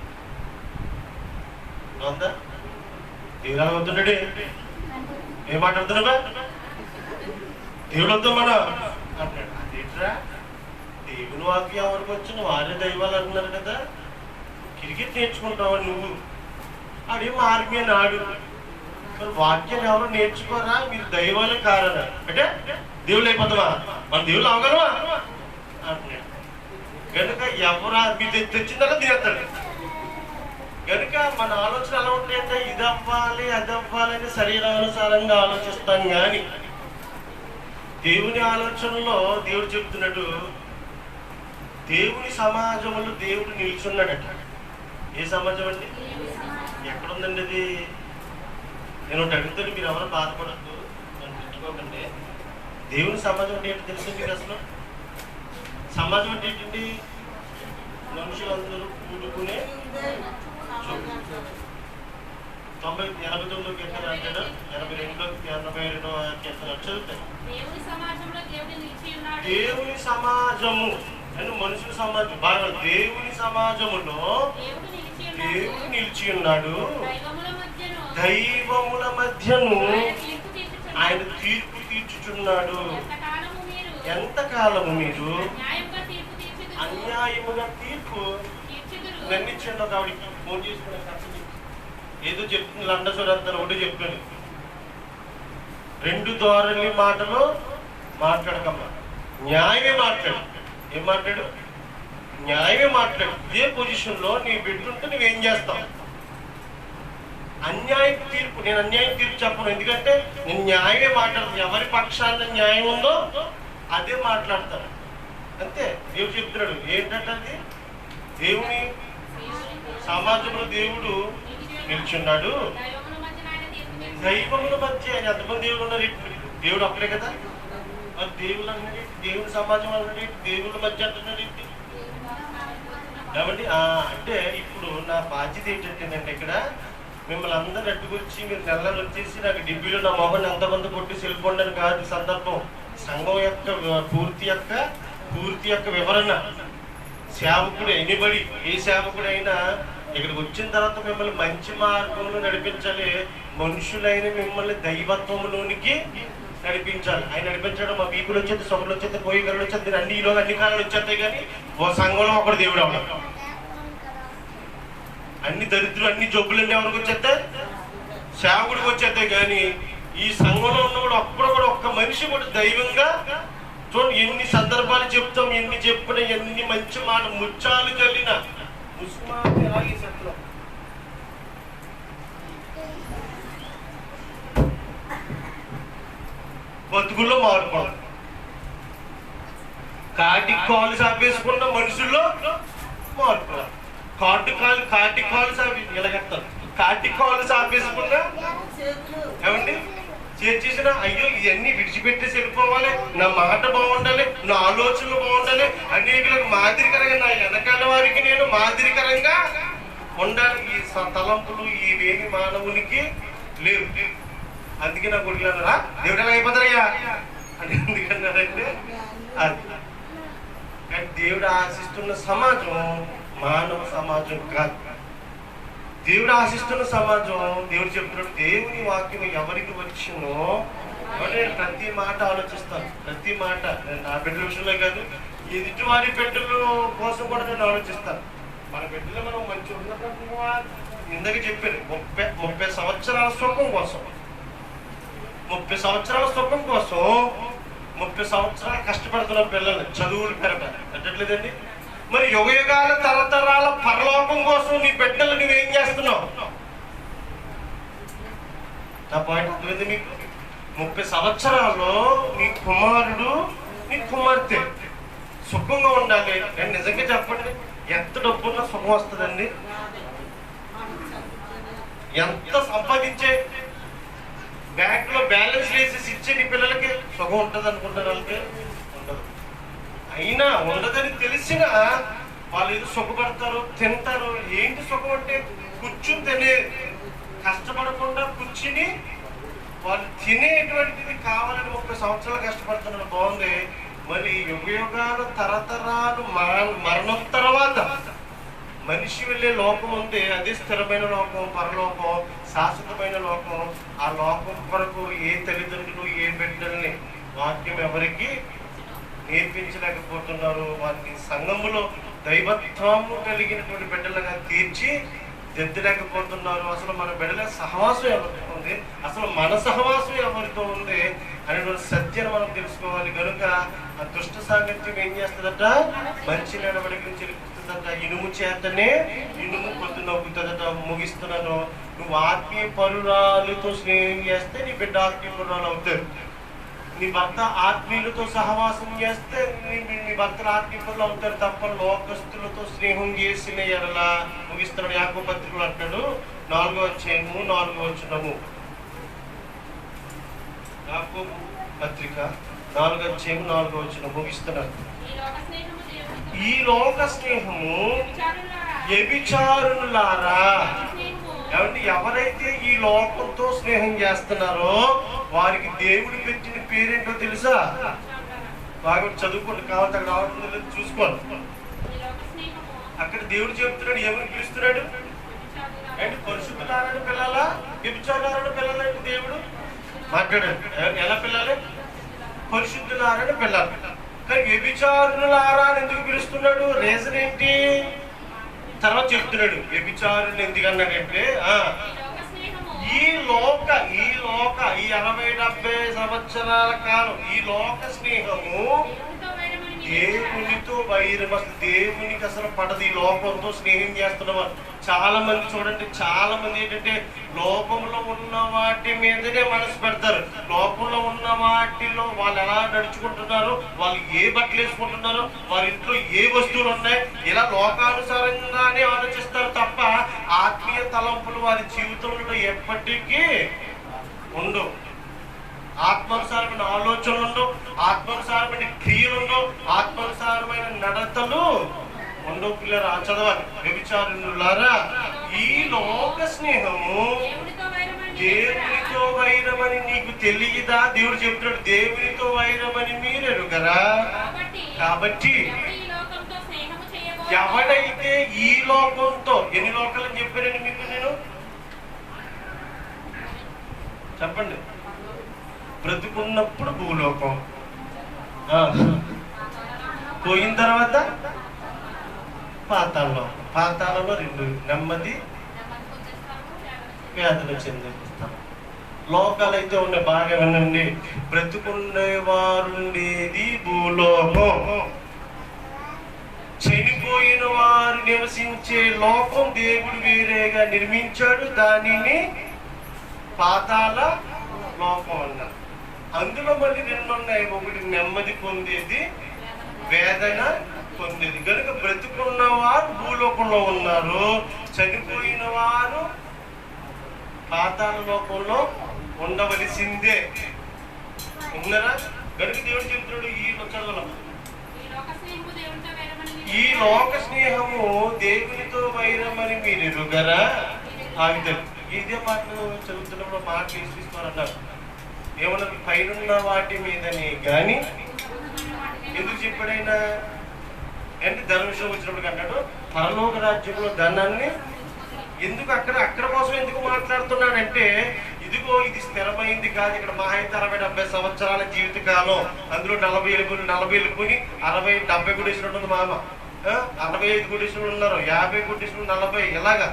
అవుందా? దేవుడు అలా వద్దున్నాడు. ఏం మాట్లాడుతున్నావా? దేవుడు వద్దాం మన అన్నాడు. అదేట్రా, దేవుని వాక్యం ఎవరికి వచ్చిన వారే దైవాలు అంటున్నారు కదా, క్రికెట్ నేర్చుకుంటావా నువ్వు? అదేమో ఆర్మీ అని ఆడు. మరి వాక్యాన్ని ఎవరు నేర్చుకోరా? మీరు దైవాలు కారనా అంటే దేవుళ్ళు అయిపోతావా? మన దేవుళ్ళు అవగలవా అంటున్నాడు. కనుక ఎవరా మీరు తెచ్చిందలా తినేస్తాడు. కనుక మన ఆలోచన ఎలా ఉంటాయంటే ఇది అవ్వాలి అది అవ్వాలి అని శరీరానుసారంగా ఆలోచిస్తాం. కానీ దేవుని ఆలోచనలో దేవుడు చెప్తున్నాడు, దేవుని సమాజంలో దేవుడు నిల్చున్నాడట. ఏ సమాజం అండి? ఎక్కడుందండి అది? నేను ఒకటి అడుగుతాను, మీరు ఎవరు బాధపడద్దు, నన్ను తిట్టుకోకండి. దేవుని సమాజం అంటే ఏంటి తెలుసు మీకు? అసలు సమాజం అంటే ఏంటండి? మనుషులందరూ కూడుకునే 89 కీర్తన అంటాడు, 82 కీర్తన చదువుతాను. దేవుని సమాజము అంటే మనుషుల సమాజం బాగా, దేవుని సమాజములో దేవుడు నిలిచి ఉన్నాడు. దైవముల మధ్యను ఆయన తీర్పు తీర్చుచున్నాడు. ఎంతకాలము మీరు అన్యాయముగా తీర్పు నన్నిచ్చాడు. ఒక ఆవిడికి ఫోన్ చేసుకున్నాను, ఏదో చెప్తుంది లండసోడంతా ఒకటి చెప్తాను. 2 ధోరణి మాటలు మాట్లాడకమ్మా, న్యాయమే మాట్లాడు. ఏం మాట్లాడు? న్యాయమే మాట్లాడు. ఇదే పొజిషన్లో నీ బిడ్డుంటే నువ్వేం చేస్తావు? అన్యాయం తీర్పు, నేను అన్యాయం తీర్పు చెప్పను, ఎందుకంటే నేను న్యాయమే మాట్లాడతాను. ఎవరి పక్షాన న్యాయం ఉందో అదే మాట్లాడతాను, అంతే. దేవుడు చెప్తున్నాడు ఏంటంటే అది దేవుని సమాజంలో దేవుడు నిల్చున్నాడు. దైవముల మధ్య ఎంతమంది దేవుడు ఉన్నారు? దేవుడు ఒక్కడే కదా. మరి దేవుడు అన్నది దేవుని సమాజం అన్నది దేవుళ్ళ మధ్య అంటున్నాడు ఏంటి? కాబట్టి అంటే ఇప్పుడు నా బాధ్యత ఏంటంటేనంటే ఇక్కడ మిమ్మల్ని అందరూ అడ్డుకొచ్చి మీరు నెలలు వచ్చేసి నాకు డిబ్బీలో నా మొబైల్ ఎంతమంది కొట్టి సెల్ఫోన్ అని కాదు సందర్భం. సంఘం యొక్క పూర్తి యొక్క వివరణ. సేవకుడు ఎనిబడి, ఏ సేవకుడు అయినా ఇక్కడికి వచ్చిన తర్వాత మిమ్మల్ని మంచి మార్గంలో నడిపించాలి. మనుషులైన మిమ్మల్ని దైవత్వంలోనికి నడిపించాలి. ఆయన నడిపించడం మా వీపులు వచ్చేది, సొగలు వచ్చేది, పోయి గరులు వచ్చేది, అన్ని ఈలో అన్ని కాలాలు వచ్చేస్తాయి. కానీ ఓ సంఘంలో ఒకడు దేవుడు అవడం. అన్ని దరిద్రులు అన్ని జబ్బులన్నీ ఎవరికి వచ్చేస్తాయి? సేవకుడికి వచ్చేస్తాయి. కానీ ఈ సంఘంలో ఉన్నవాడు అప్పుడు కూడా ఒక్క మనిషి కూడా దైవంగా చూడండి. ఎన్ని సందర్భాలు చెప్తాం, ఎన్ని చెప్పిన, ఎన్ని మంచి మాట ముచ్చాలు చల్లిన బతుకుల్లో మార్పు, కాటి కాలు సాపేసుకున్న మనుషుల్లో మార్పు. కాటి కాలు సాపి ఎలాగెత్తారు? కాటి కాలు సాపేసుకున్న ఏమండి చేసేసిన అయ్యో ఇవన్నీ విడిచిపెట్టేసి వెళ్ళిపోవాలి, నా మాట బాగుండాలి, నా ఆలోచనలు బాగుండాలి, అనేకులకు మాదిరికరంగా, నా వెనకాల వారికి నేను మాదిరికరంగా ఉండాలి. ఈ తలంపులు ఇవేమి మానవునికి లేవు. అందుకే నా కొడుకు అన్నారా దేవుడు ఎలా అయిపోతారయ్యా అని ఎందుకన్నారంటే అది. కానీ దేవుడు ఆశిస్తున్న సమాజం మానవ సమాజం కాదు. దేవుడు ఆశిస్తున్న సమాజం. దేవుడు చెప్తున్నాడు దేవుని వాక్యం ఎవరికి వచ్చినో నేను ప్రతి మాట ఆలోచిస్తాను. ప్రతి మాట నా బిడ్డల విషయంలో కాదు, ఎదుటి వారి బిడ్డల కోసం కూడా నేను ఆలోచిస్తాను. మన బిడ్డలో మనం మంచి ఉన్నతంగా ఇందాక చెప్పాను, 30 సంవత్సరాల సుఖం కోసం 30 సంవత్సరాల సుఖం కోసం 30 సంవత్సరాలు కష్టపడుతున్న పిల్లల్ని చదువులు పెట్టట్లేదండి. మరి యుగ యుగాల తరతరాల పరలోకం కోసం నీ బిడ్డలు నువ్వేం చేస్తున్నావు? నా పాయింట్ అర్థమైంది మీకు? 30 సంవత్సరాల్లో నీ కుమారుడు నీ కుమార్తె సుఖంగా ఉండాలి. నేను నిజంగా చెప్పండి, ఎంత డబ్బున్నా సుఖం వస్తుందండి? ఎంత సంపాదించే బ్యాంక్ లో బ్యాలెన్స్ వేసేసి ఇచ్చే నీ పిల్లలకి సుఖం ఉంటుంది అనుకుంటారు? వాళ్ళకి ఉండదు. అయినా ఉండదని తెలిసినా వాళ్ళు ఏదో సుఖపడతారు, తింటారు. ఏంటి సుఖం అంటే? కూర్చుని తినే, కష్టపడకుండా కూర్చుని వాళ్ళు తినేటువంటిది కావాలని 30 సంవత్సరాలు కష్టపడుతున్నారు. బాగుంది. మరి యుగ యుగాలు తరతరాలు మరణం తర్వాత మనిషి వెళ్ళే లోకం ఉంది. అదే స్థిరమైన లోకం, పరలోకం, శాశ్వతమైన లోకం. ఆ లోకం కొరకు ఏ తల్లిదండ్రులు ఏ బిడ్డల్ని వాక్యం ఎవరికి నేర్పించలేకపోతున్నారు. వారిని సంఘములో దైవత్వము కలిగినటువంటి బిడ్డలుగా తీర్చి దిద్దలేకపోతున్నారు. అసలు మన బిడ్డల సహవాసం ఎవరితో ఉంది, అసలు మన సహవాసం ఎవరితో ఉంది అనేటువంటి సత్యాన్ని మనం తెలుసుకోవాలి. కనుక ఆ దుష్ట సాంగత్యం ఏం చేస్తుందట? మంచి నడవడికి చెలుపుతుందట. ఇనుము చేతనే ఇనుము కొద్ది నవ్వుతుందట. ముగిస్తున్నాను. నువ్వు ఆత్మీయ పరురాలతో స్నేహం చేస్తే నీ బిడ్డ ఆత్మీయ పరురాలు అవుతారు. నీ భర్త ఆత్మీయులతో సహవాసం చేస్తే నీ భర్తలు ఆత్మీయులు అవుతారు తప్ప లోకస్తులతో స్నేహం చేసిన ఎడలా. ముగిస్తున్నాడు. యాకోబు పత్రికలు అంటాడు 4వ అధ్యాయము 4వ వచనము. యాకోబు పత్రిక 4వ అధ్యాయము 4వ వచనం ముగిస్తున్నాడు. ఈ లోక స్నేహము వ్యభిచారులారా. ఏమంటే ఎవరైతే ఈ లోకంతో స్నేహం చేస్తున్నారో వారికి దేవుడు పెట్టిన పేరేంటో తెలుసా? బాగా చదువుకోండి, కావాలి అక్కడ రావడం లేదు చూసుకోండి. అక్కడ దేవుడు చెప్తున్నాడు, ఏమని పిలుస్తున్నాడు అంటే పరిశుద్ధులారని పిల్లలా, వ్యభిచారులారని పిల్లలా? దేవుడు మాట్లాడాడు. ఎలా పిల్లాలి? పరిశుద్ధులారని పిల్లలు. కానీ వ్యభిచారులారా అని ఎందుకు పిలుస్తున్నాడు? రీజన్ ఏంటి? తర్వాత చెప్తున్నాడు. వ్యభిచారులు ఎందుకన్నాడంటే ఈ 60-70 సంవత్సరాల కాలం ఈ లోక స్నేహము దేవునితో వైరం. అసలు దేవునికి అసలు పడదు. ఈ లోకంతో స్నేహం చేస్తున్నవారు చాలా మంది చూడండి. చాలా మంది ఏంటంటే లోకంలో ఉన్న వాటి మీదనే మనసు పెడతారు. లోకంలో ఉన్న వాటిలో వాళ్ళు ఎలా నడుచుకుంటున్నారు, వాళ్ళు ఏ బట్టలు వేసుకుంటున్నారు, వారి ఇంట్లో ఏ వస్తువులు ఉన్నాయి, ఇలా లోకానుసారంగానే ఆలోచిస్తారు తప్ప ఆత్మీయ తలంపులు వారి జీవితంలో ఎప్పటికీ ఉండవు. ఆత్మానుసారమైన ఆలోచనలు ఉండవు, ఆత్మానుసారమైన క్రియలు ఉండవు, ఆత్మానుసారమైన నడతలు ఉండవు. పిల్లరా చదవాలి. వ్యభిచారులారా, ఈ లోక స్నేహము దేవునితో వైరమని నీకు తెలియదా? దేవుడు చెప్తున్నాడు, దేవునితో వైరమని మీరు ఎరుగరా? కాబట్టి ఎవడైతే ఈ లోకంతో, ఎన్ని లోకాలని చెప్పారండి మీకు? నేను చెప్పండి. బ్రతుకున్నప్పుడు భూలోకం, పోయిన తర్వాత పాతాళం. పాతాళంలో 2, నెమ్మది, వ్యాధులు చెందిస్తాం. లోకాలు అయితే ఉన్నాయి. బాగా వినండి. బ్రతుకునేవారుండేది భూలోకం. చనిపోయిన వారు నివసించే లోకం దేవుడు వేరేగా నిర్మించాడు. దానిని పాతాళ లోకం అన్నారు. అందులో మళ్ళీ 2 ఉన్నాయి. ఒకటి నెమ్మది పొందేది, వేదన పొందేది. కనుక బ్రతుకున్న వారు భూలోకంలో ఉన్నారు, చనిపోయిన వారు పాతాళ లోకంలో ఉండవలసిందే. ఉన్నారా? కనుక దేవుడు చెప్తున్నాడు ఈ లోక స్నేహము దేవునితో వైరమని మీరు ఎరుగరా? ఆగితారు. ఇదే మాటలు చదువుతున్నప్పుడు మాటలు విశ్వసిస్తారన్నారు. ఏమన్నారు? పైనున్న వాటి మీదనే కానీ ఎందుకు చెప్పాడైనా అంటే ధర్మవిషయం వచ్చినప్పుడు అన్నాడు పరలోక రాజ్యంలో ధనాన్ని ఎందుకు అక్కడ కోసం ఎందుకు మాట్లాడుతున్నాడంటే ఇదిగో ఇది స్థిరమైంది కాదు. ఇక్కడ మహా అయితే 60-70 సంవత్సరాల జీవిత కాలం. అందులో 40 వెళ్ళిపోయి 60-70 గుడిసులు ఉంటుంది. మామ 65 గుడిసులు ఉన్నారు, 50 గుడిసులు, 40 ఇలాగా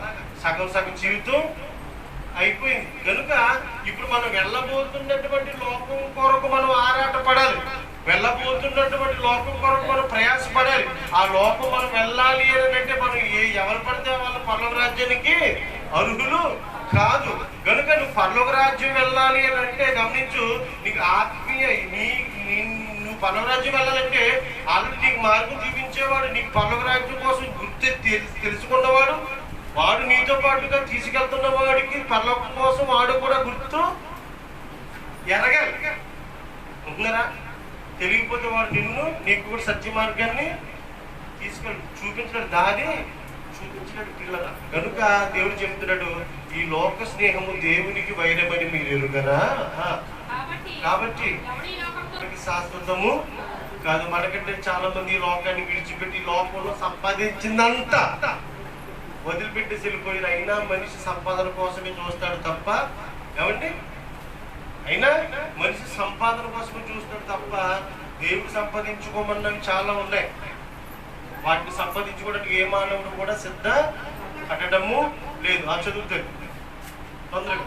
సగం జీవితం అయిపోయింది. కనుక ఇప్పుడు మనం వెళ్ళబోతున్నటువంటి లోకం కొరకు మనం ఆరాట పడాలి. వెళ్ళబోతున్నటువంటి లోకం కొరకు మనం ప్రయాసపడాలి. ఆ లోకం మనం వెళ్ళాలి అని అంటే మనం ఎవరు పడితే వాళ్ళ పరలోక రాజ్యానికి అర్హులు కాదు. కనుక నువ్వు పరలోక రాజ్యం వెళ్ళాలి అని అంటే గమనించు, నీకు ఆత్మీయ నువ్వు పరలోక రాజ్యం వెళ్ళాలంటే ఆల్రెడీ నీకు మార్గం చూపించేవాడు, నీకు పరలోక రాజ్యం కోసం గుర్తు తెలుసుకున్నవాడు, వాడు నీతో పాటుగా తీసుకెళ్తున్న వాడికి పరలోకం కోసం వాడు కూడా గుర్తు ఎరగాలి. ఉంటున్నారా? తెలియకపోతే వాడు నీకు కూడా సత్య మార్గాన్ని తీసుకెళ్ళి చూపించడం, దారి చూపించినట్టు పిల్లల. కనుక దేవుడు చెప్తున్నాడు, ఈ లోక స్నేహము దేవునికి వైరమని మీరు ఎరుగరా? కాబట్టి శాశ్వతము కాదు. మనకంటే చాలా మంది లోకాన్ని విడిచిపెట్టి లోకంలో సంపాదించిందంతా వదిలిపెట్టి వెళ్ళిపోయిన, అయినా మనిషి సంపాదన కోసమే చూస్తాడు తప్ప, ఏమండి, అయినా మనిషి సంపాదన కోసమే చూస్తాడు తప్ప దేవుడు సంపాదించుకోమన్నవి చాలా ఉన్నాయి. వాటిని సంపాదించుకోవడానికి ఏ మానవుడు కూడా సిద్ధ పడడము లేదు. ఆ చదువుతాడు తొందరగా.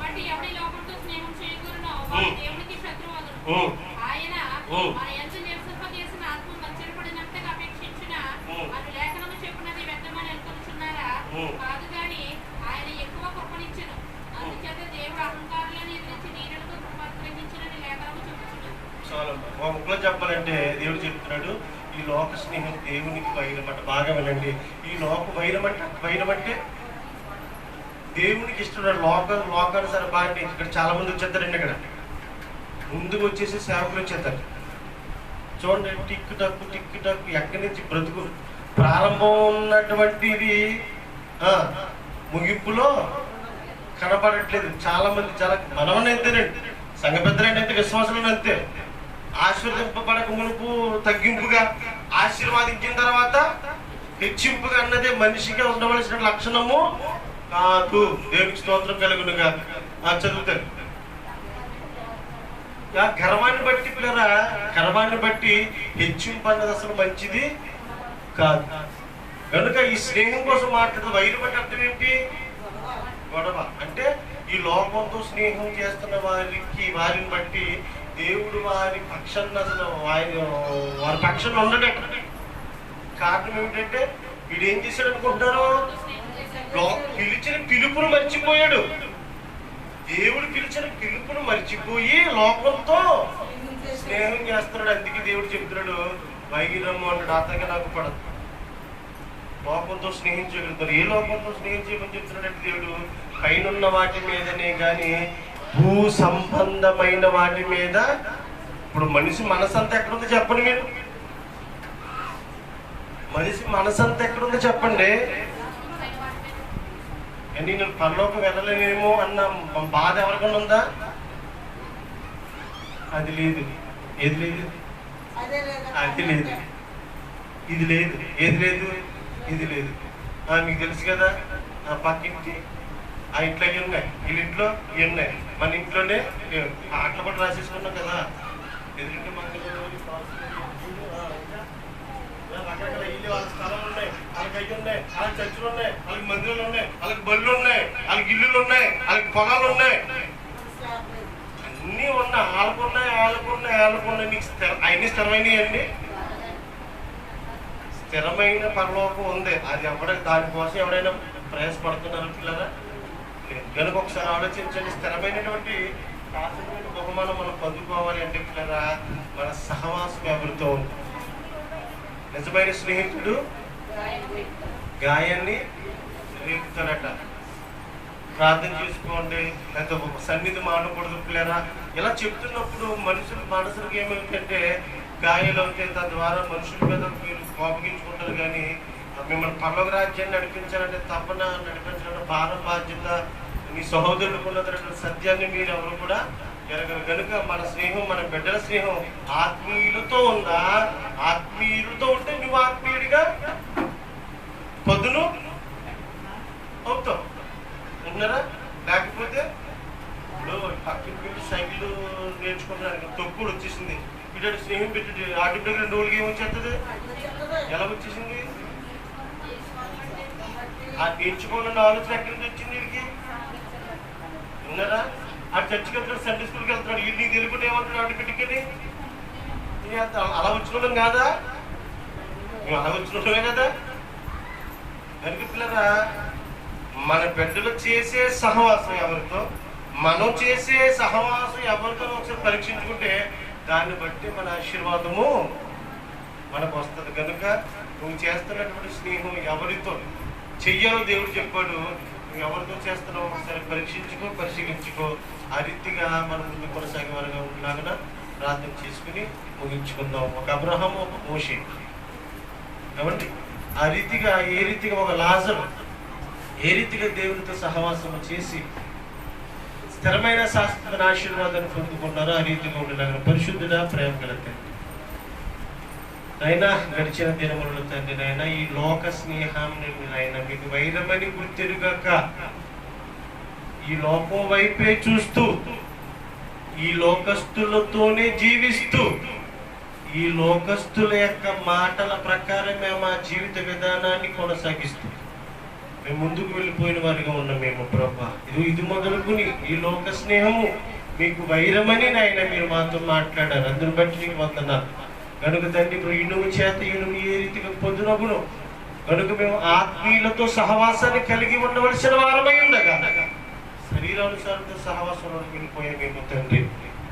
ముఖ్యంగా చెప్పాలంటే దేవుడు చెప్తున్నాడు, ఈ లోక స్నేహం దేవునికి వైరం అంట. బాగా వినండి, ఈ లోక వైరం అంటే దేవునికి ఇష్టం. లోకానుసార బాగా ఇక్కడ చాలా మంది వచ్చేస్తారండి. ఇక్కడ ముందుకు వచ్చేసి సేవకులు వచ్చేస్తారు. చూడండి, టిక్ టక్ ఎక్కడి నుంచి బ్రతుకు ప్రారంభం ఉన్నటువంటిది ముగింపులో కనపడట్లేదు. చాలా మంది మనవన్న అంతేనండి, సంఘ పెద్దలంటే అంతే, విశ్వాసాలను అంతే. ఆశీర్వదింపబడక మునుపు తగ్గింపుగా, ఆశీర్వాదించిన తర్వాత హెచ్చింపుగా అన్నదే మనిషిగా ఉండవలసిన లక్షణము కాదు. దేవునికి స్తోత్రం కలుగునుగా. చదువుతారు. గర్వాన్ని బట్టి పిల్లరా, గర్వాన్ని బట్టి హెచ్చింపు అన్నది అసలు మంచిది కాదు. కనుక ఈ స్నేహం కోసం మాట్లాడుతుంది. వైరు బట్టి అర్థం ఏంటి? గొడవ. అంటే ఈ లోకంతో స్నేహం చేస్తున్న వారిని బట్టి దేవుడు వారి పక్షాన్ని అసలు వారి పక్షంలో ఉండడట. కారణం ఏమిటంటే వీడు ఏం చేశాడు అనుకుంటున్నారు? పిలిచిన పిలుపును మర్చిపోయాడు. దేవుడు పిలిచిన పిలుపును మర్చిపోయి లోకంతో స్నేహం చేస్తున్నాడు. అందుకే దేవుడు చెప్తున్నాడు, వైరము అన్నాడు, అతగా నాకు పడదు. లోకంతో స్నేహించగలుగుతారు. ఏ లోకంతో స్నేహించమని చెప్తున్నాడంటే దేవుడు, పైనున్న వాటి మీదనే కానీ భూ సంబంధమైన వాటి మీద. ఇప్పుడు మనిషి మనసంతా ఎక్కడుందో చెప్పండి. మీరు మనిషి మనసంతా ఎక్కడుందో చెప్పండి. నేను పరలోకం వెళ్ళలేనేమో అన్న బాధ ఎవరికన్నా ఉందా? అది లేదు. ఏది లేదు? అది లేదు. ఇది లేదు. ఏది లేదు? ఇది లేదు. మీకు తెలుసు కదా, పక్కింటి ఆ ఇంట్లో ఇవి ఉన్నాయి, వీళ్ళింట్లో ఇవి ఉన్నాయి, మన ఇంట్లోనే ఆటలు కూడా రాసేసుకున్నాం కదా. ఎదురింటి రకరకాల ఇల్లు, వాళ్ళ స్థలం ఉన్నాయి, వాళ్ళకి అయ్యి ఉన్నాయి, వాళ్ళకి చర్చలు ఉన్నాయి, వాళ్ళకి మందిరాలు ఉన్నాయి, వాళ్ళకి బళ్ళు ఉన్నాయి, వాళ్ళకి ఇల్లులు ఉన్నాయి, వాళ్ళకి పొలాలు ఉన్నాయి, అన్నీ ఉన్నాయి. వాళ్ళకున్నాయి. నీకు అన్ని స్థిరమైనవి అండి. స్థిరమైన పరలోకం ఉంది. అది దానికోసం ఎవరైనా ప్రయాసపడుతున్నారు పిల్లరా? కనుక ఒకసారి ఆలోచించండి. స్థిరమైనటువంటి శాశ్వతమైన బహుమానం మనం పొందుకోవాలి అంటే పిల్లరా, మన సహవాసం ఎవరితో ఉంది? నిజమైన స్నేహితుడు గాయాన్ని రేపుతాడట. ప్రార్థన చేసుకోండి, లేకపోతే సన్నిధి మానకూడదు పిల్లరా. ఇలా చెప్తున్నప్పుడు మనసులకు ఏమవుతుందంటే గాయాలు అవుతాయి. తద్వారా మనుషుల మీద మీరు కోపగించుకుంటారు. కానీ మిమ్మల్ని పరలోక రాజ్యాన్ని నడిపించాలంటే తప్పన నడిపించాలంటే భారం బాధ్యత మీ సహోదరులకు ఉన్నటువంటి సత్యాన్ని మీరు ఎవరు కూడా ఎరగరు. కనుక మన స్నేహం, మన బిడ్డల స్నేహం ఆత్మీయులతో ఉందా? ఆత్మీయులతో ఉంటే నువ్వు ఆత్మీయుడిగా పొద్దును అవుతావు. ఉన్నారా? లేకపోతే ఇప్పుడు పక్కన సైకిల్ నేర్చుకుంటున్నాను, తొక్కుడు వచ్చేసింది, వీటి స్నేహం పెట్టి ఆటోమేటిక్ 2 రోజులకి ఏమొచ్చేస్తుంది? ఎలా వచ్చేసింది? ఆ నేర్చుకోవాలన్న ఆలోచన ఎక్కడి నుంచి వచ్చింది వీడికి? ఉన్నారా? ఆ చర్చికి వెళ్తాడు, సండే స్కూల్కి వెళ్తున్నాడు, వీడికి తెలుగుంటే ఏమంటాడు? ఆటోమేటిక్గా చేస్తాం. అలా వచ్చిన కాదా? మేము అలా వచ్చినమే కదా. కనుక పిల్లరా, మన బిడ్డలు చేసే సహవాసం ఎవరితో, మనం చేసే సహవాసం ఎవరితో ఒకసారి పరీక్షించుకుంటే దాన్ని బట్టి మన ఆశీర్వాదము మనకు వస్తుంది. కనుక నువ్వు చేస్తున్నటువంటి స్నేహం ఎవరితో చెయ్యాలో దేవుడు చెప్పాడు. నువ్వు ఎవరితో చేస్తున్నావు ఒకసారి పరీక్షించుకో, పరిశీలించుకో. ఆ రీతిగా మనం ముందు కొనసాగే వారిగా ఉండలాగా ప్రార్థన చేసుకుని ముగించుకుందాం. ఒక అబ్రహాము, ఒక మోషే కాబట్టి ఆ రీతిగా ఏ రీతిగా ఒక లాజరు ఏ రీతిగా దేవునితో సహవాసము చేసి స్థిరమైన శాశ్వత ఆశీర్వాదాన్ని పొందుకున్నారో ఆ రీతిగా ఉండలాగా పరిశుద్ధుడా, ప్రేమ గల తండ్రి అయినా గడిచిన దినములలో తండ్రి నైనా ఈ లోక స్నేహాన్ని ఆయన మీకు వైరమని గుర్తెరుగాక ఈ లోకం వైపే చూస్తూ ఈ లోకస్తులతోనే జీవిస్తూ ఈ లోకస్తుల యొక్క మాటల ప్రకారమే మా జీవిత విధానాన్ని కొనసాగిస్తూ మేము ముందుకు వెళ్ళిపోయిన వారిగా ఉన్నాం మేము ప్రభా. ఇది మొదలుకుని ఈ లోక స్నేహము మీకు వైరమని నాయన మీరు మాతో మాట్లాడారు. అందుని బట్టి నీకు వందనాలు. కనుక తండ్రి ఇప్పుడు ఇనుము చేత ఇనుము ఏ రీతిగా పొందునగును కనుక మేము ఆత్మీయులతో సహవాసాన్ని కలిగి ఉండవలసిన వారమై ఉండగా శరీరానుసారంతో సహవాసంలో వెళ్ళిపోయామేమో తండ్రి.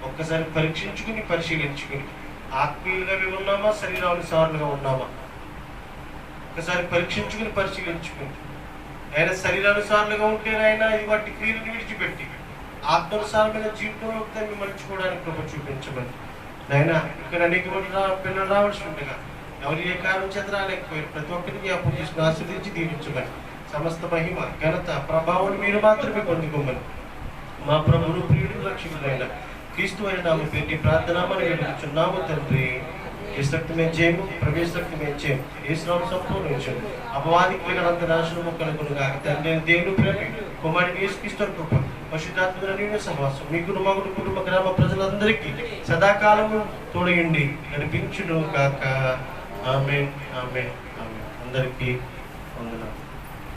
ఒక్కసారి పరీక్షించుకుని పరిశీలించుకుని ఆత్మీయులుగా మేము ఉన్నామా, శరీరానుసారులుగా ఉన్నామా ఒకసారి పరీక్షించుకుని పరిశీలించుకుని ఆయన శరీరానుసారులుగా ఉంటే ఆయన వాటి క్రియలను విడిచిపెట్టి ఆత్మానుసారమైన జీవితంలో దాన్ని మలుచుకోవడానికి కృప చూపించమని నాయన. ఇక్కడ అనేక పిల్లలు రావాల్సి ఉండగా ఎవరు ఏ కారణం చేత రాలేకపోయారు ప్రతి ఒక్కరికి జ్ఞాపకం చేసుకుని ఆస్వాదించి దీవించమని సమస్త మహిమ ఘనత ప్రభావం మీరు మాత్రమే పొందుకోమని మా ప్రభువును ప్రియుడు రక్షకుడైన క్రీస్తు అయిన నామ పెట్టి ప్రార్థన మనం వెలుగుచున్నాము తండ్రి. ఏ శక్తి మేము చేయము, ప్రవేశక్తి మేము చేయము, ఏ శ్రమ సంపూర్ణించము, అపవాదికి వీళ్ళంత నాశనము కలుగునుగా తండ్రి దేవుడు ప్రేమ కుమారుని యేసుక్రీస్తు కృప పరిశుద్ధాత్మ సహవాసం మీకు మగుడు కుటుంబ గ్రామ ప్రజలందరికీ సదాకాలము తోడయండి నడిపించును కాక. ఆమేన్ ఆమేన్ ఆమేన్. అందరికీ వందనాలు.